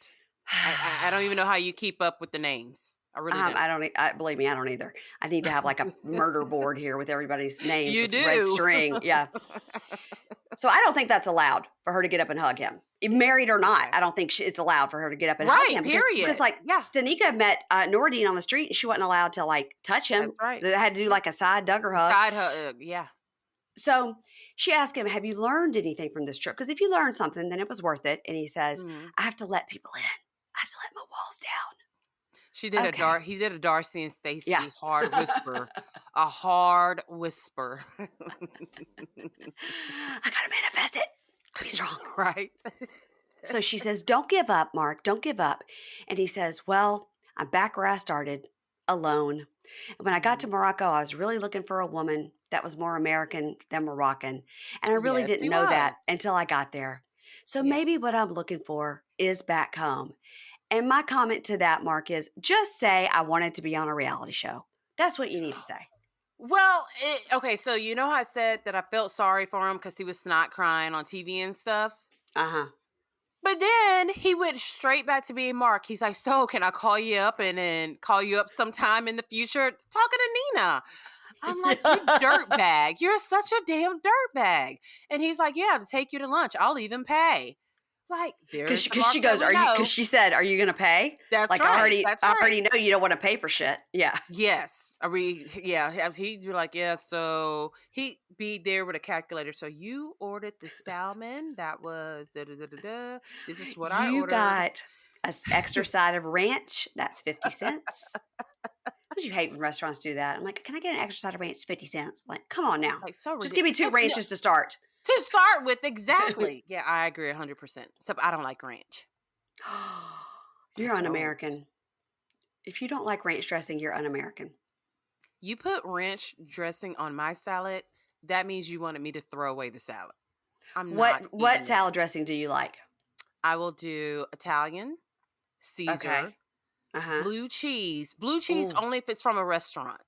I don't even know how you keep up with the names. I really don't. Believe me, I don't either. I need to have like a murder board here with everybody's names You with red do. string. Yeah. So I don't think that's allowed for her to get up and hug him. Married or not, Okay. I don't think it's allowed for her to get up and hug Right, him because period. like Yeah, Stanika met Nourredine on the street and she wasn't allowed to like touch that's him. right. They had to do like a side Duggar hug. Side hug, yeah. So she asked him, have you learned anything from this trip? Because if you learned something, then it was worth it. And he says, Mhm. I have to let people in. I have to let my walls She down. did Okay. he did a Darcy and Yeah. Stacy hard whisper. A hard whisper. I gotta manifest it. Be strong. Right? So she says, don't give up, Mark. Don't give up. And he says, well, I'm back where I started, alone. And when I got to Morocco, I was really looking for a woman that was more American than Moroccan. And I really Yes, didn't he know was. that until I got there. So Yeah. maybe what I'm looking for is back home. And my comment to that, Mark, is just say I wanted to be on a reality show. That's what you need to say. Well, okay, so you know how I said that I felt sorry for him because he was not crying on TV and stuff? Uh-huh. But then he went straight back to being Mark. He's like, so can I call you up and then call you up sometime in the future? Talking to Nina. I'm like, you dirtbag. You're such a damn dirtbag. And he's like, yeah, to take you to lunch. I'll even pay. Like, there's the Because Mark she that goes, we because know. she said, are you going to pay? That's Like, I right. already, That's I right. already know you don't want to pay for shit. Yeah. Yes. He'd be like, yeah, so he'd be there with a calculator. So you ordered the salmon. That was da da da da da. This is what I You ordered. got an extra side of ranch. That's 50 cents. Don't you hate when restaurants do that? I'm like, can I get an extra side of ranch? 50 cents. I'm like, come on now. Like, so Just give me two ridiculous. No, ranches to start. to start with, exactly. Yeah, I agree 100%. Except I don't like ranch. I You're don't. un-American. If you don't like ranch dressing, you're un-American. You put ranch dressing on my salad, that means you wanted me to throw away the salad. I'm not What eating that. salad dressing do you like? I will do Italian, Caesar, Okay. Uh-huh. blue cheese. Blue cheese Ooh. only if it's from a restaurant.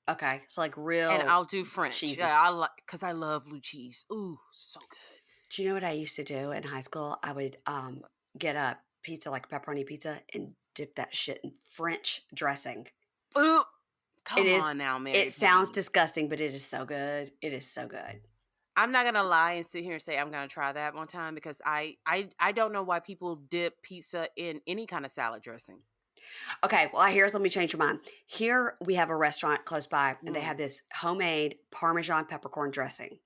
Okay. So like And real I'll do French. cheesy. Yeah, I like because I love blue cheese. Ooh, so good. Do you know what I used to do in high school? I would get a pizza, like pepperoni pizza, and dip that shit in French dressing. Ooh, It come is. on now, Mary It sounds Payne. disgusting, but it is so good. It is so good. I'm not gonna lie and sit here and say I'm gonna try that one time because I don't know why people dip pizza in any kind of salad dressing. Okay, well, let me change your mind. Here we have a restaurant close by, and they Mm, have this homemade Parmesan peppercorn dressing.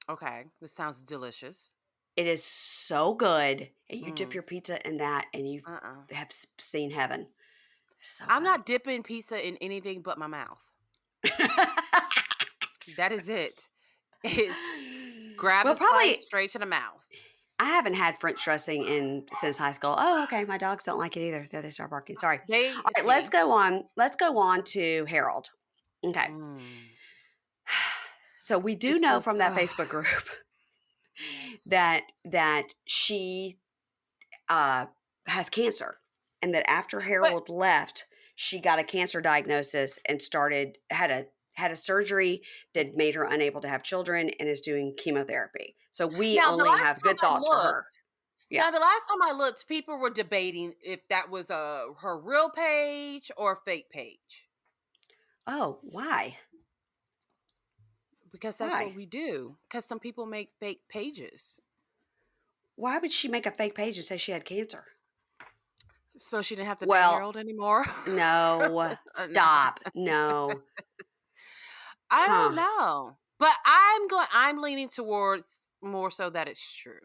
okay, this sounds delicious. It is so good, and you dip Mm, your pizza in that, and you uh-uh. have seen heaven. So I'm not dipping pizza in anything but my mouth. good. That is it. It's grab Well, the slice probably straight to the mouth. I haven't had French dressing since high school. Oh, okay. My dogs don't like it either. There they start barking. Sorry. All right, let's See. go on. Let's go on to Harold. Okay. Mm, So we do this know was from that Facebook group yes. that she has cancer, and that after But Harold left, she got a cancer diagnosis and had a surgery that made her unable to have children and is doing chemotherapy. So we now only have good thoughts for her. Yeah. the last time I looked, people were debating if that was her real page or fake page. Oh, why? Because that's what Why? we do. Because some people make fake pages. Why would she make a fake page and say she had cancer? So she didn't have to date Well, Harold anymore. no. Stop. No. I don't Huh. know. But I'm leaning towards more so that it's true.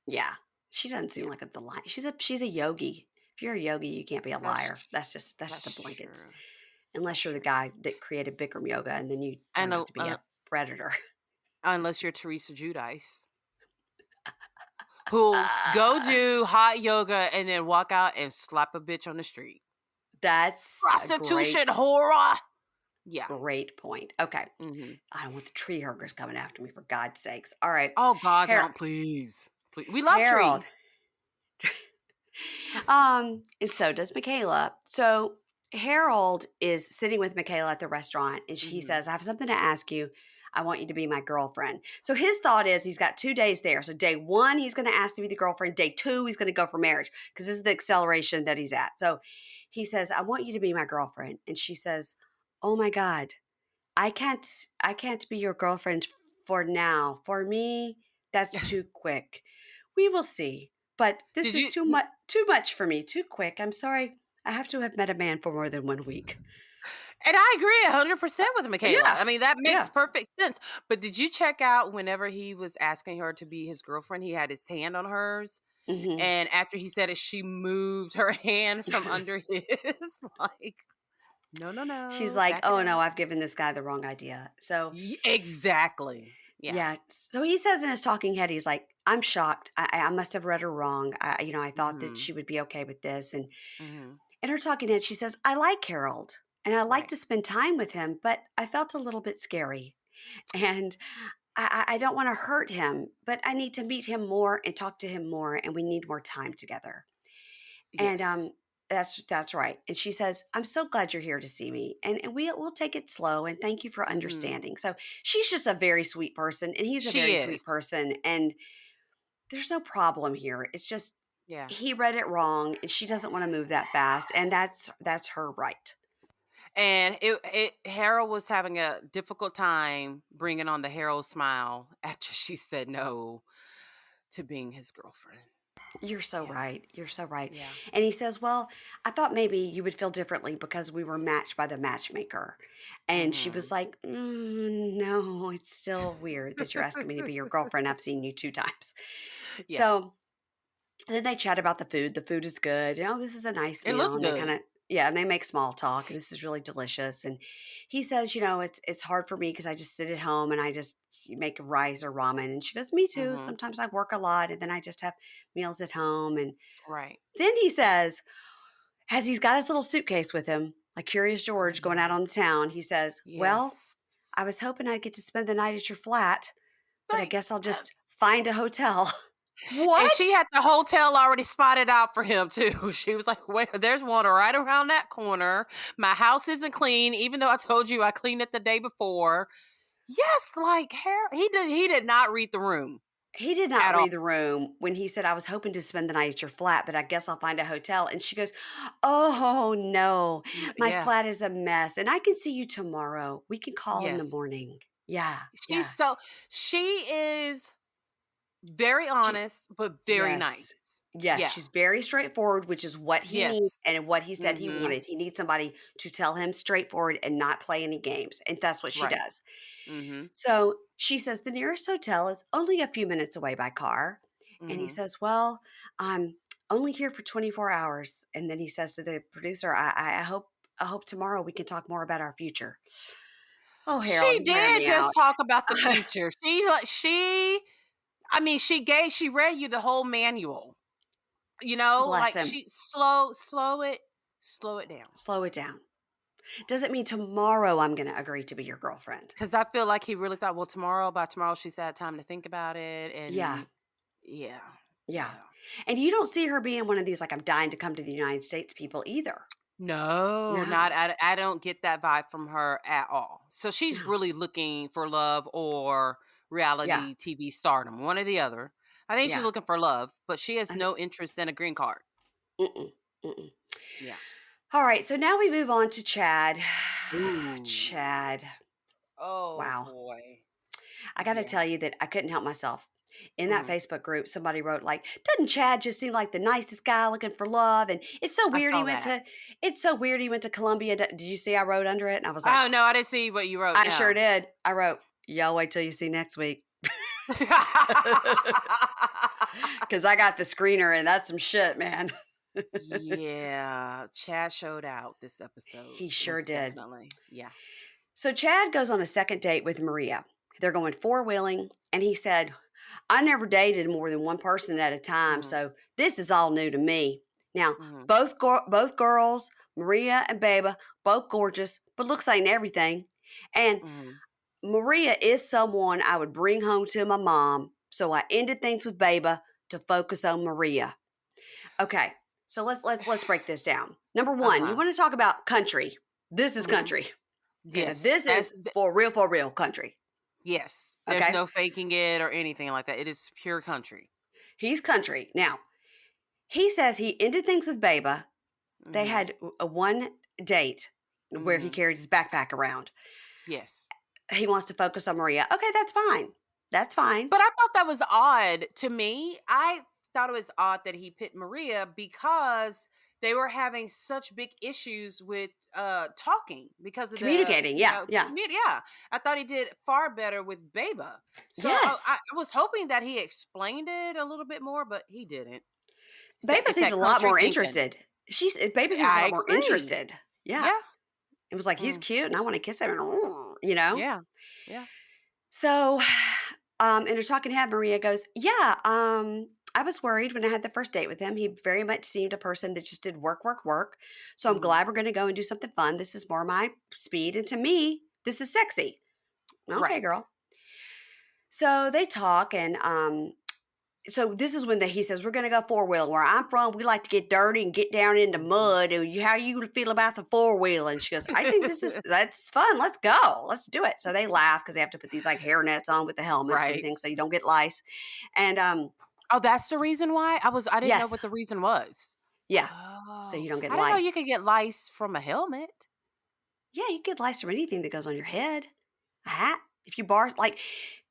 Yeah. She doesn't seem Yeah. like a liar. She's a yogi. If you're a yogi, you can't be a liar. That's That's just a that's blankets. true. Unless That's you're the true. guy that created Bikram yoga and then you turn And out to be a predator. unless you're Teresa Giudice, who'll go do hot yoga and then walk out and slap a bitch on the street. That's a Prostitution horror. Yeah. great point. Okay. Hmm. I don't want the tree huggers coming after me, for God's sakes. All right. Oh God, Har- don't please. Please. We love Harold. trees. And so does Michaela. So Harold is sitting with Michaela at the restaurant, and he Hmm. says, I have something to ask you. I want you to be my girlfriend. So his thought is he's got 2 days there. So day one, he's going to ask to be the girlfriend. Day two, he's going to go for marriage because this is the acceleration that he's at. So he says, I want you to be my girlfriend. And she says, oh my God, I can't be your girlfriend for now. For me, that's too quick. We will see. But this Did is you? too much for me. Too quick. I'm sorry. I have to have met a man for more than 1 week. And I agree 100% with Michaela. Yeah. I mean, that Yeah. makes perfect sense. But did you check out whenever he was asking her to be his girlfriend, he had his hand on hers? Hmm. And after he said it, she moved her hand from under his. Like, no, no, She's no. like, Back it oh no, up. I've given this guy the wrong idea. So Exactly. Yeah. yeah. So he says in his talking head, he's like, I'm shocked. I must have read her wrong. I thought that Hmm. she would be okay with this. And Hmm. in her talking head, she says, I like Harold. and I like Right. to spend time with him, but I felt a little bit scary. And I don't want to hurt him, but I need to meet him more and talk to him more, and we need more time together. And Yes. that's right. And she says, "I'm so glad you're here to see me, and we'll take it slow. And thank you for Mhm. understanding." So she's just a very sweet person, and he's a She very sweet is. person, and there's no problem here. It's just Yeah. he read it wrong, and she doesn't want to move that fast, and that's her right. And it Harold was having a difficult time bringing on the Harold smile after she said no to being his girlfriend. You're so Yeah. right. You're so right. Yeah. And he says, "Well, I thought maybe you would feel differently because we were matched by the matchmaker." And she was Mhm. like, No, it's still weird that you're asking me to be your girlfriend. I've seen you 2 times. Yeah. So then they chat about the food. The food is good. This is a nice It meal. looks And they kind good. of, yeah, and they make small talk. And this is really delicious. And he says, it's hard for me because I just sit at home and I just make rice or ramen. And she goes, "Me too. Mhm. Sometimes I work a lot and then I just have meals at home." And Right. then he says, as he's got his little suitcase with him, like Curious George going out Mhm. on the town, he says, "Well, Yes. I was hoping I'd get to spend the night at your flat, but I guess Thanks. I'll just find a hotel." And What? she had the hotel already spotted out for him too. She was like, "Wait, there's one right around that corner. My house isn't clean, even though I told you I cleaned it the day before." Yes, like he did not read the room He did not at all. read the room when he said, "I was hoping to spend the night at your flat, but I guess I'll find a hotel." And she goes, "Oh, no, my Yeah. flat is a mess, and I can see you tomorrow. We can call in the Yes. morning." Yeah, She's yeah. so she is very She honest, but very nice. Yes. Yes, Yeah. she's very straightforward, which is what he needs Yes. and what he said he Mhm. wanted. He needs somebody to tell him straightforward and not play any games, and that's what she Right. does. Mhm. So she says, "The nearest hotel is only a few minutes away by car." And he Mhm. says, "Well, I'm only here for 24 hours." And then he says to the producer, I hope tomorrow we can talk more about our future." Oh, Harold, She you wear did me just out. talk about the future. I mean, she read you the whole manual. Bless Like him. she slow it down. Slow it down. Doesn't mean tomorrow I'm going to agree to be your girlfriend. Cause I feel like he really thought, well, by tomorrow she's had time to think about it. Yeah. And yeah, Yeah. yeah. And you don't see her being one of these, like, "I'm dying to come to the United States" people either. No, No. I don't get that vibe from her at all. So she's No. really looking for love or Yeah. reality TV stardom, one or the other. I think she's Yeah. looking for love, but she has I thi no interest in a green card. Mm-mm. Mm-mm. Yeah. Alright, so now we move on to Chad. Ooh. Chad. Oh Wow. boy. I gotta Yeah. tell you that I couldn't help myself. In that Mhm. Facebook group, somebody wrote, like, "Doesn't Chad just seem like the nicest guy looking for love? And I saw that. it's so weird he went to Columbia. Did you see I wrote under it?" And I was like, Oh no, I didn't see what you wrote. "I sure No. did." I wrote, "Y'all wait till you see next week." 'Cause I got the screener, and that's some shit, man. Yeah, Chad showed out this episode, He sure most did. definitely. Yeah. So Chad goes on a second date with Maria. They're going four-wheeling, and he said, "I never dated more than one person at a time, Mhm. so this is all new to me." Now, Mhm. both girls, Maria and Beba, both gorgeous, but looks ain't everything. And Mhm. Maria is someone I would bring home to my mom, so I ended things with Beba to focus on Maria. Okay, so let's break this down. Number one, you Uh-huh. want to talk about country. This is Mhm. country. Okay, now Yes. this is for real country. Yes. There's Okay, no faking it or anything like that. It is pure country. he's country. Now, he says he ended things with Beba. They Mhm. had a one date where he Mhm. carried his backpack around. Yes. He wants to focus on Maria. Okay, that's fine. That's fine. But I thought that was odd to me. I thought it was odd that he picked Maria because they were having such big issues with talking because of Communicating. Yeah, the yeah. community. Yeah. I thought he did far better with Beba. So Yes. I was hoping that he explained it a little bit more, but he didn't. Beba It's seemed that a lot country more thinking. interested. Beba seemed a I lot more agree. interested. Yeah. Yeah. It was like, he's Mm. cute and I want to kiss him, you know? Yeah. Yeah. So, and they're talking to him. Maria goes, "Yeah, I was worried when I had the first date with him. He very much seemed a person that just did work, work, work. So I'm Mhm. glad we're going to go and do something fun. This is more my speed. And to me, this is sexy. Okay, Right. girl. So they talk, and so this is when he says, we're going to go four-wheeling. Where I'm from, we like to get dirty and get down in the Mhm. mud. How you feel about the four-wheeling? And she goes, I think that's fun. Let's go. Let's do it. So they laugh because they have to put these like hair nets on with the helmets and Right. things so you don't get lice. And Oh, that's the reason why? I didn't know yes, what the reason was. yeah. So Oh, you don't get I didn't know you lice. could get lice from a helmet. Yeah, you get lice from anything that goes on your head. A hat. If you bar like,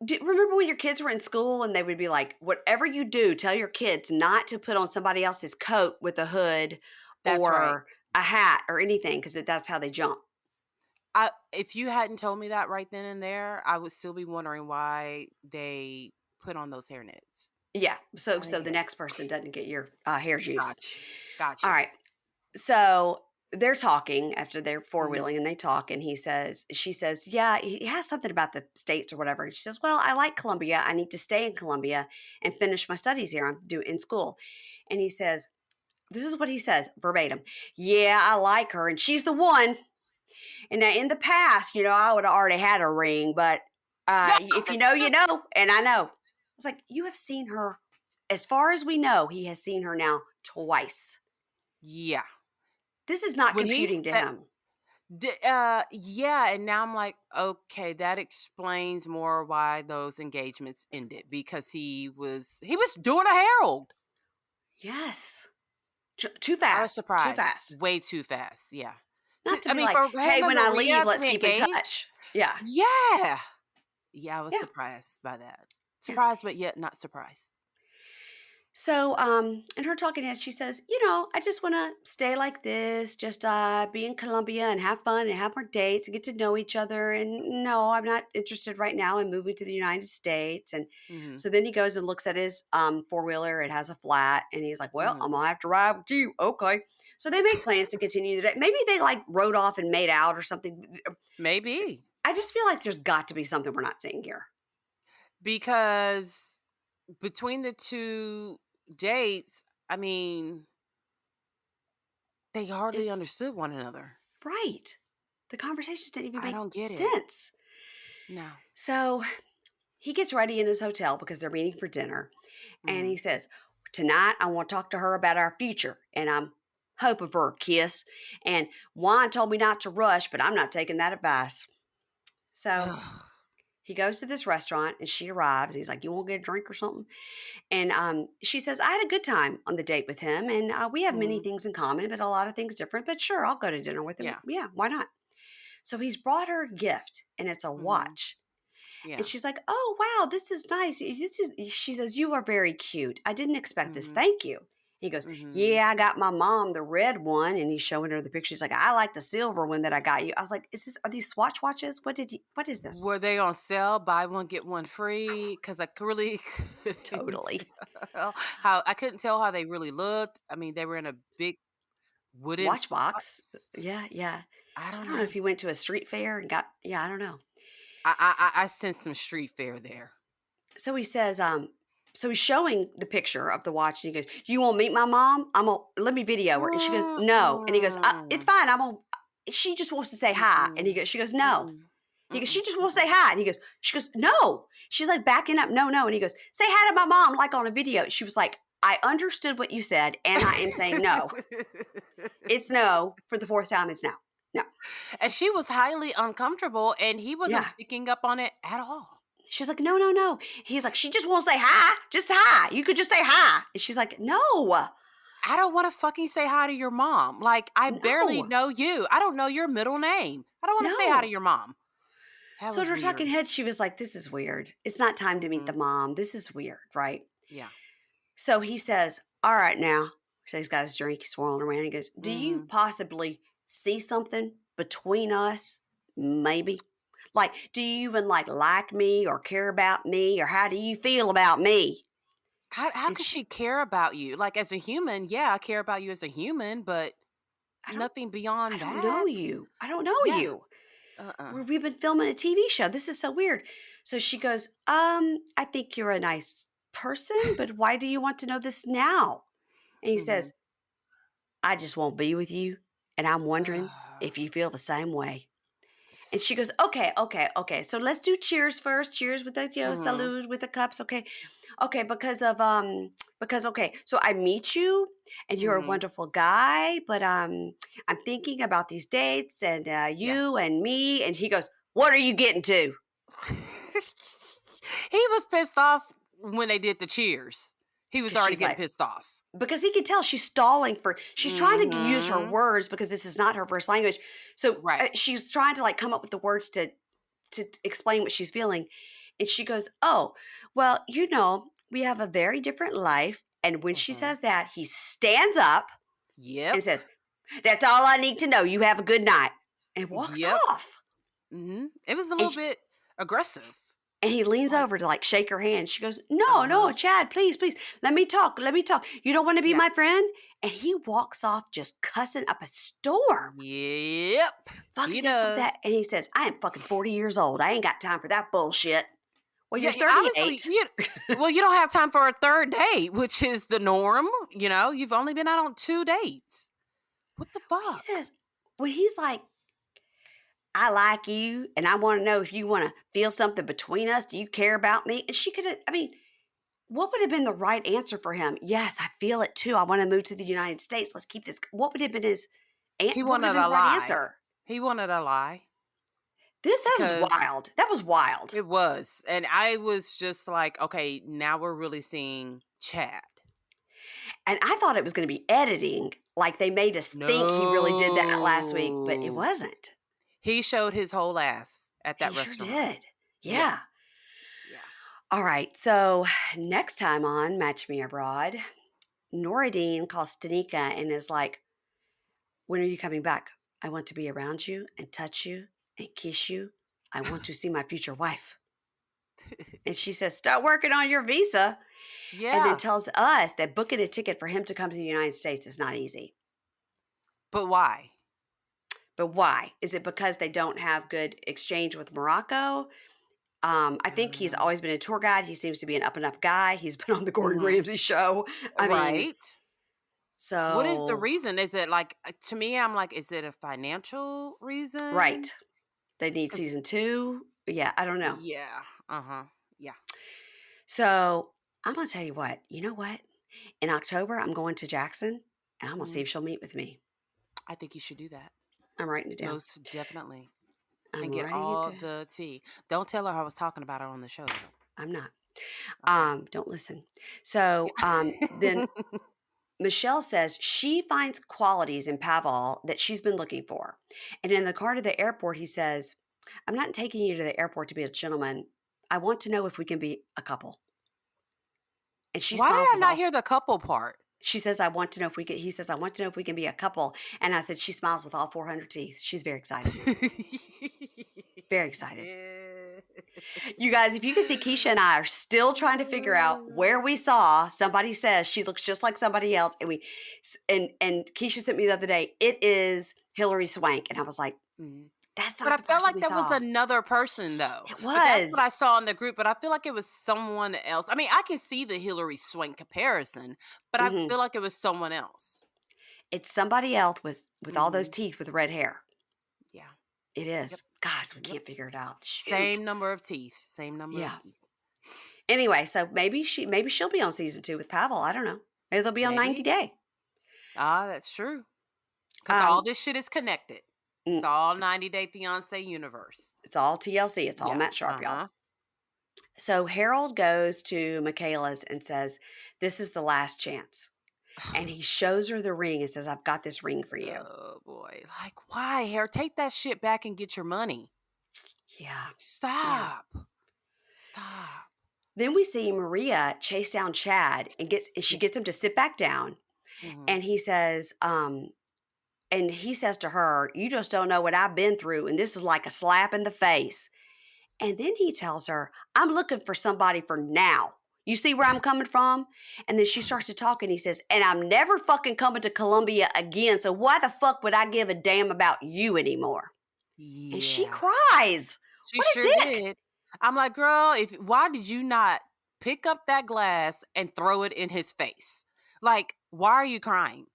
remember when your kids were in school and they would be like, whatever you do, tell your kids not to put on somebody else's coat with a hood That's right. or a hat or anything because that's how they jump. If you hadn't told me that right then and there, I would still be wondering why they put on those hairnets. Yeah. So I didn't the get it. next person doesn't get your hair juice. Gotcha. All Gotcha. right. So they're talking after they're four Mhm. wheeling and they talk, and she says, yeah, he has something about the states or whatever. And she says, well, I like Columbia. I need to stay in Columbia and finish my studies here. I'm doing in school. And he says, this is what he says verbatim. Yeah, I like her, and she's the one. And now in the past, I would have already had a ring, but if you know, you know, and I know. I was like, you have seen her. As far as we know, he has seen her now twice. Yeah. This is not When he computing to said him. yeah, and now I'm like, okay, that explains more why those engagements ended because he was doing a herald. Yes. Too I was fast. Too surprised. fast. Way too fast. Yeah. Not to I be mean, like, for hey, him and when I leave, Maria to let's be keep in engaged. touch. Yeah. Yeah. Yeah, I was Yeah. surprised by that. Yeah. Surprised, but yet not surprised. So, in her talking as she says, I just want to stay like this, just be in Colombia and have fun and have more dates and get to know each other. And no, I'm not interested right now in moving to the United States. And Hmm. so then he goes and looks at his four wheeler. It has a flat, and he's like, "Well, Hmm. I'm gonna have to ride with you." Okay. So they make plans to continue the day. Maybe they like rode off and made out or something. Maybe I just feel like there's got to be something we're not seeing here. because between the two dates, I mean, they hardly It's understood one another. right. The conversations didn't even I make don't get it. sense. No. So he gets ready in his hotel because they're meeting for dinner. And he Hmm. says, tonight I want to talk to her about our future. And I'm hoping for a kiss. And Juan told me not to rush, but I'm not taking that advice. So Ugh. he goes to this restaurant and she arrives. He's like, you want to get a drink or something? And she says, I had a good time on the date with him. And we have many Mhm. things in common, but a lot of things different. But sure, I'll go to dinner with him. Yeah. Yeah, why not? So he's brought her a gift, and it's a Mhm. watch. And Yeah. she's like, "Oh, wow, this is nice." She says, "You are very cute. I didn't expect this. Mhm. Thank you." He goes, Mhm. "Yeah, I got my mom the red one," and he's showing her the picture. She's like, "I like the silver one that I got you." I was like, Are these Swatch watches? What is this?" Were they on sale? Buy one get one free? Because I really couldn't Totally. tell how they really looked. I mean, they were in a big wooden Watch box. box. Yeah, yeah. I I don't don't know know. if he went to a street fair and got, yeah, I don't know. I sensed some street fare there. So he says, so he's showing the picture of the watch and he goes, "You want to meet my mom? Let me video her." And she goes, "No." And he goes, "It's Mm-mm. fine. She just wants to say hi." And Mm-mm. she goes, "No." Mm-mm. He goes, Mm-mm. "She just wants to Mm-mm. say hi." And she goes, "No." She's like backing up, "No, no." And he goes, "Say hi to my mom, like on a video." She was like, "I understood what you said, and I am saying no. It's no for the fourth time. It's no, no." And she was highly uncomfortable, and he wasn't Yeah. picking up on it at all. She's like, "No, no, no." He's like, "She just won't say hi. Just hi. You could just say hi." And she's like, "No, I don't wanna fucking say hi to your mom. Like, I barely no, know you. I don't know your middle name. I don't wanna say hi to no." your mom. That So in was her talking weird. head, she was like, "This is weird. It's not time to meet the Mhm. mom. This is weird, right?" Yeah. So he says, "All right now." So he's got his drink, he's swirling around. He goes, "Do you Mhm. possibly see something between us? Maybe. Like, do you even like me or care about me? Or how do you feel about me?" How And could she care about you? Like, as a human, yeah, I care about you as a human, but I don't nothing I beyond don't know that? you. I don't know Yeah. you. Uh-uh. We've been filming a TV show. This is so weird. So she goes, I think you're a nice person, but why do you want to know this now? And he says, I just won't be with you. And I'm wondering if you feel the same way. And she goes, okay, okay, okay. So let's do cheers first. Cheers with the, salute with the cups. Okay. Okay. Because, okay. So I meet you and you're a wonderful guy, but, I'm thinking about these dates and, Yeah. you and me. And he goes, what are you getting to? He was pissed off when they did the cheers. He was 'Cause already she's getting like, pissed off. because he could tell she's stalling she's trying to use her Mhm. words because this is not her first language. So Right. she's trying to like come up with the words to explain what she's feeling. And she goes, oh, well, we have a very different life. And when she Mhm. says that, he stands up and Yep. says, that's all I need to know. You have a good night. And walks Yep. off. It was a And, little bit aggressive. and he leans Like, over to like shake her hand. She goes, no, no, uh-huh. Chad, please, please, let me talk. Let me talk. You don't want to be Yeah. my friend? And he walks off just cussing up a storm. Yep. Fuck He this, fuck does. that. And he says, I am fucking 40 years old. I ain't got time for that bullshit. Well, Yeah, you're obviously, 38. you don't have time for a third date, which is the norm. You've only been out on 2 dates. What the He fuck? says, when he's like, I like you and I want to know if you want to feel something between us. Do you care about me? And she could have, what would have been the right answer for him? Yes, I feel it too. I want to move to the United States. Let's keep this. What would have been He what would have wanted been a the right lie. answer? He wanted a lie That was because wild. That was wild. it was. And I was just like, okay, now we're really seeing Chad. And I thought it was going to be editing. Like they made us think he really did that last week, but it No. wasn't. He showed his whole ass at that He sure restaurant. did. Yeah. Yeah. Yeah. All right. So next time on Match Me Abroad, Nourredine calls Stanika and is like, when are you coming back? I want to be around you and touch you and kiss you. I want to see my future wife. And she says, start working on your visa. And then Yeah. tells us that booking a ticket for him to come to the United States is not easy. But why? But why? Is it because they don't have good exchange with Morocco? I think he's always been a tour guide. He seems to be an up and up guy. He's been on the Gordon Ramsay show. Right. What is the So reason? Is it like, to me, I'm like, is it a financial reason? right. They need 'Cause- season 2. Yeah, I don't know. Yeah. Yeah. So I'm gonna tell you what. You know what? In October, I'm going to Jackson, and I'm gonna see if she'll meet with me. I think you should do that. I'm writing it down. Most definitely. I'm And get writing all it down. the tea. Don't tell her I was talking about her on the show, though. I'm not. Okay. Don't listen. So then Michelle says she finds qualities in Pavol that she's been looking for. And in the car to the airport, he says, I'm not taking you to the airport to be a gentleman. I want to know if we can be a couple. And she Why smiles did I with not all. hear the couple part? She says, I want to know if we can. He says, I want to know if we can be a couple. And I said, she smiles with all 400 teeth. She's very excited. Very excited. You guys, if you can see, Keisha and I are still trying to figure out where we saw somebody says she looks just like somebody else. And Keisha sent me the other day, it is Hillary Swank. And I was like, that's not But I the felt person like we that was saw. another person, though. It But that's was. what I saw in the group. But I feel like it was someone else. I mean, I can see the Hillary Swank comparison, but I feel like it was someone else. It's somebody else with all those teeth with red hair. Yeah. It is. Yep. Gosh, we can't figure it out. Shoot. Same number of teeth. Same number of teeth. Anyway, so maybe she'll be on season 2 with Pavol. I don't know. Maybe they'll be on 90 Day. Ah, that's true. Because all this shit is connected. It's all 90 Day Fiance universe. It's all TLC. It's all Matt Sharp, y'all. So Harold goes to Michaela's and says, this is the last chance. And he shows her the ring and says, I've got this ring for you. Oh, boy. Like, why, Harold? Take that shit back and get your money. Yeah. Stop. Yeah. Stop. Then we see Maria chase down Chad and she gets him to sit back down. And he says, to her, you just don't know what I've been through. And this is like a slap in the face. And then he tells her, I'm looking for somebody for now. You see where I'm coming from? And then she starts to talk and he says, and I'm never fucking coming to Columbia again. So why the fuck would I give a damn about you anymore? Yeah. And she cries. She sure did. I'm like, girl, why did you not pick up that glass and throw it in his face. Like, why are you crying?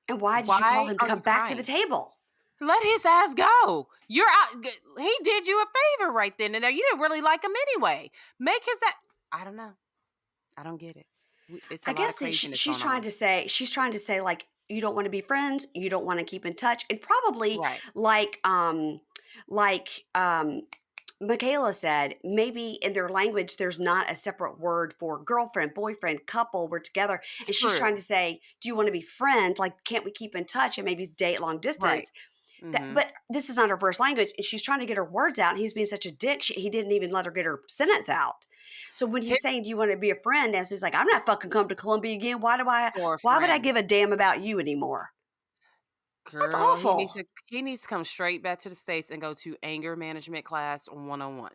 And why did you call Why him to are come you back to the crying? table? Let his ass go. You're out. He did you a favor right then and there. You didn't really like him anyway. Make his ass. I don't know. I don't get it. It's a I lot of guess craziness she's going trying on. to say, like, you don't want to be friends, you don't want to keep in touch, and probably Right. like like um Michaela said, maybe in their language there's not a separate word for girlfriend, boyfriend, couple. We're together, and she's trying True. to say, do you want to be friends? Like, can't we keep in touch and maybe date long Right. distance? Mm-hmm. But this is not her first language, and she's trying to get her words out, and he's being such a dick. He didn't even let her get her sentence out. So when he's saying, "Do you want to be a friend?" as he's like, "I'm not fucking come to Columbia again. For a Why would I friend. give a damn about you anymore?" That's Girl, awful. he needs to come straight back to the States and go to anger management class 101.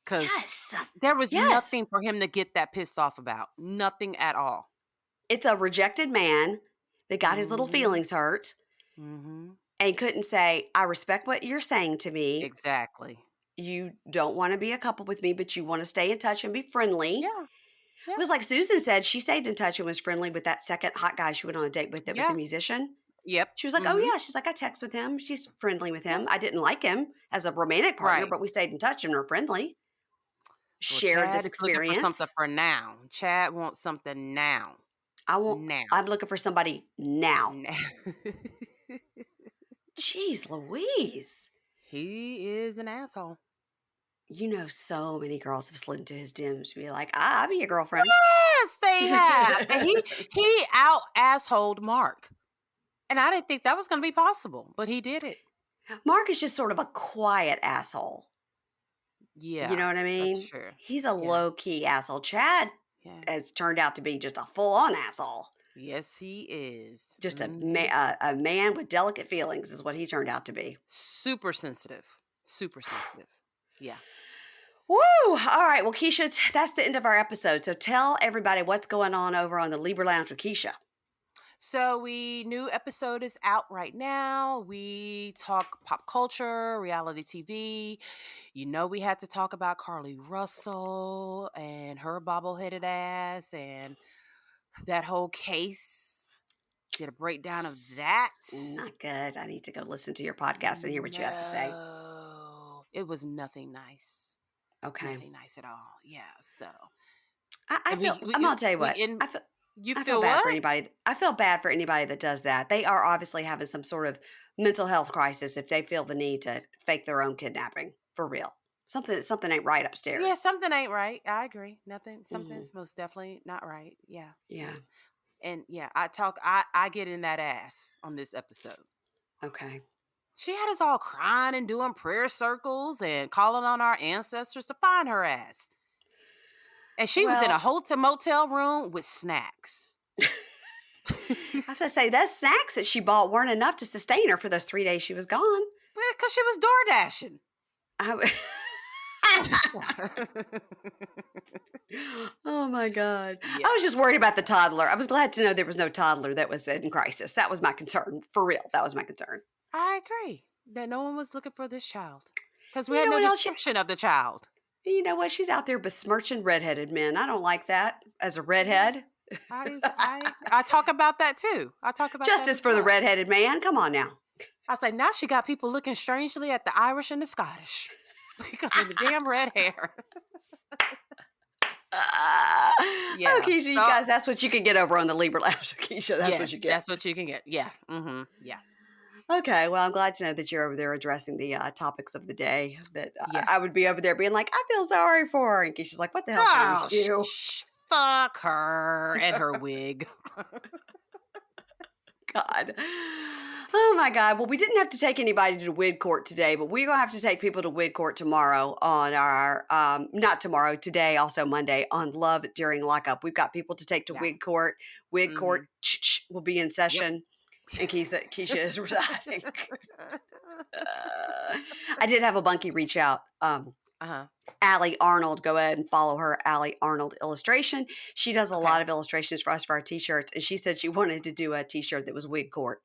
Because Yes, there was yes. nothing for him to get that pissed off about. Nothing at all. It's a rejected man that got his little Mm-hmm. feelings hurt Mm-hmm. and couldn't say, "I respect what you're saying to me. Exactly. You don't want to be a couple with me, but you want to stay in touch and be friendly." Yeah. It Yeah. was like Susan said, she stayed in touch and was friendly with that second hot guy she went on a date with that was the Yeah. musician. Yep. She was like, "Oh, Mm-hmm. yeah." She's like, "I text with him. She's friendly with Yeah. him. I didn't like him as a romantic partner, Right. but we stayed in touch and are friendly. Well, Shared Chad this is looking for something experience. for now. Chad wants something now. Now. I'm looking for somebody now." Now. Jeez Louise. He is an asshole. You know, so many girls have slid into his DMs to be like, I'll be your girlfriend. Yes, they have. And he out assholed Mark. And I didn't think that was going to be possible, but he did it. Mark is just sort of a quiet asshole. You Yeah, know what I that's mean? true. He's a Yeah. low key asshole. Chad Yeah. has turned out to be just a full on asshole. Yes, he is. Just Mhm. a man with delicate feelings is what he turned out to be. Super sensitive. Super sensitive. Yeah. Woo! All right. Well, Keisha, that's the end of our episode. So tell everybody what's going on over on the Libra Lounge with Keisha. So new episode is out right now. We talk pop culture, reality TV. You know, we had to talk about Carly Russell and her bobbleheaded ass and that whole case. Did a breakdown of that. Not good. I need to go listen to your podcast and hear what you have to say. No, it was nothing nice. Okay. Nothing nice at all. Yeah. So, I and feel. we I'm we gonna tell you we what. in you I feel feel bad for what? anybody. I feel bad for anybody that does that. They are obviously having some sort of mental health crisis if they feel the need to fake their own kidnapping for real. Something ain't right Yeah, upstairs. something ain't right. I agree. Nothing. Hmm. Something's most definitely not right. Yeah. Yeah. Yeah. And yeah, I get in that ass on this episode. Okay. She had us all crying and doing prayer circles and calling on our ancestors to find her ass. And she was in a Well, hotel motel room with snacks. I have to say those snacks that she bought weren't enough to sustain her for those 3 days she was gone. Because she was door dashing. I, oh my God. I Yeah, was just worried about the toddler. I was glad to know there was no toddler that was in crisis. That was my concern. For real. That was my concern. I agree that no one was looking for this child because we You had know no what else? description of the child. You know what? She's out there besmirching redheaded men. I don't like that as a Yeah, redhead. I talk about that too. I talk about that Justice as for the well. redheaded man. Come on now. I say now she got people looking strangely at the Irish and the Scottish because of the damn red hair. Oh, Yeah. Keisha, you So guys, that's what you can get over on the Libra Lounge. Keisha, that's what you yes, get. that's what you can get. Yeah. Mm-hmm. Yeah. Okay, well, I'm glad to know that you're over there addressing the topics of the day. That I Yes. would be over there being like, I feel sorry for her. And Keisha's like, what the hell's wrong Oh, with you? fuck her and her wig. God. Oh my God. Well, we didn't have to take anybody to wig court today, but we're gonna have to take people to wig court tomorrow on our not tomorrow, today, also Monday, on Love During Lockup. We've got people to take to Yeah. wig court. Wig Mm-hmm. court will be in Yep. session. And Keisha is residing. I did have a bunkie reach out. Uh-huh. Allie Arnold, go ahead and follow her, Allie Arnold Illustration. She does a Okay. lot of illustrations for us for our t-shirts, and she said she wanted to do a t-shirt that was wig court.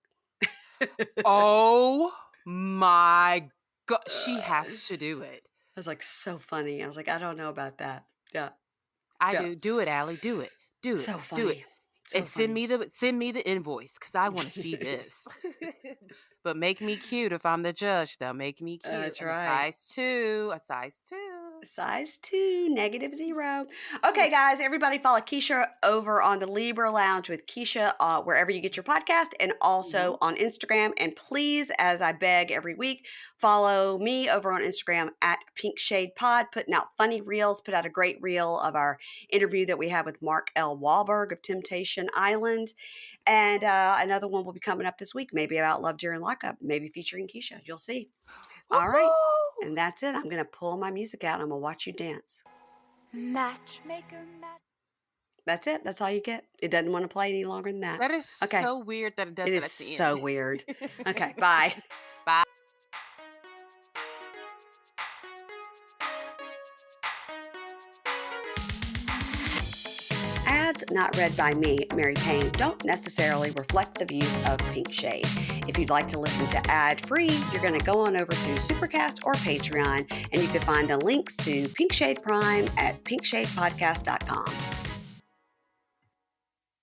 Oh my God. She I has to do it. was like, so funny. I was like, I don't know about that. Yeah. I Yeah. do. Do it, Allie. Do it. Do it. So Do it. funny. So And funny. send me the invoice because I want to see this. But make me cute if I'm the judge, though. Make me cute. That's And right. a size 2. Size 2, -0. Okay, guys, everybody follow Keisha over on the Libra Lounge with Keisha wherever you get your podcast and also on Instagram. And please, as I beg every week, follow me over on Instagram at Pink Shade Pod, putting out funny reels, put out a great reel of our interview that we had with Mark L. Wahlberg of Temptation Island. And another one will be coming up this week, maybe about love during lockup, maybe featuring Keisha. You'll see. All right. Woohoo! And that's it. I'm going to pull my music out and I'm going to watch you dance. Matchmaker, That's it. That's all you get. It doesn't want to play any longer than that. That is Okay. so weird that it does It it is at the so end. weird. Okay. Bye. Bye. Ads not read by me, Mary Payne, don't necessarily reflect the views of Pink Shade. If you'd like to listen to ad-free, you're going to go on over to Supercast or Patreon, and you can find the links to Pink Shade Prime at pinkshadepodcast.com.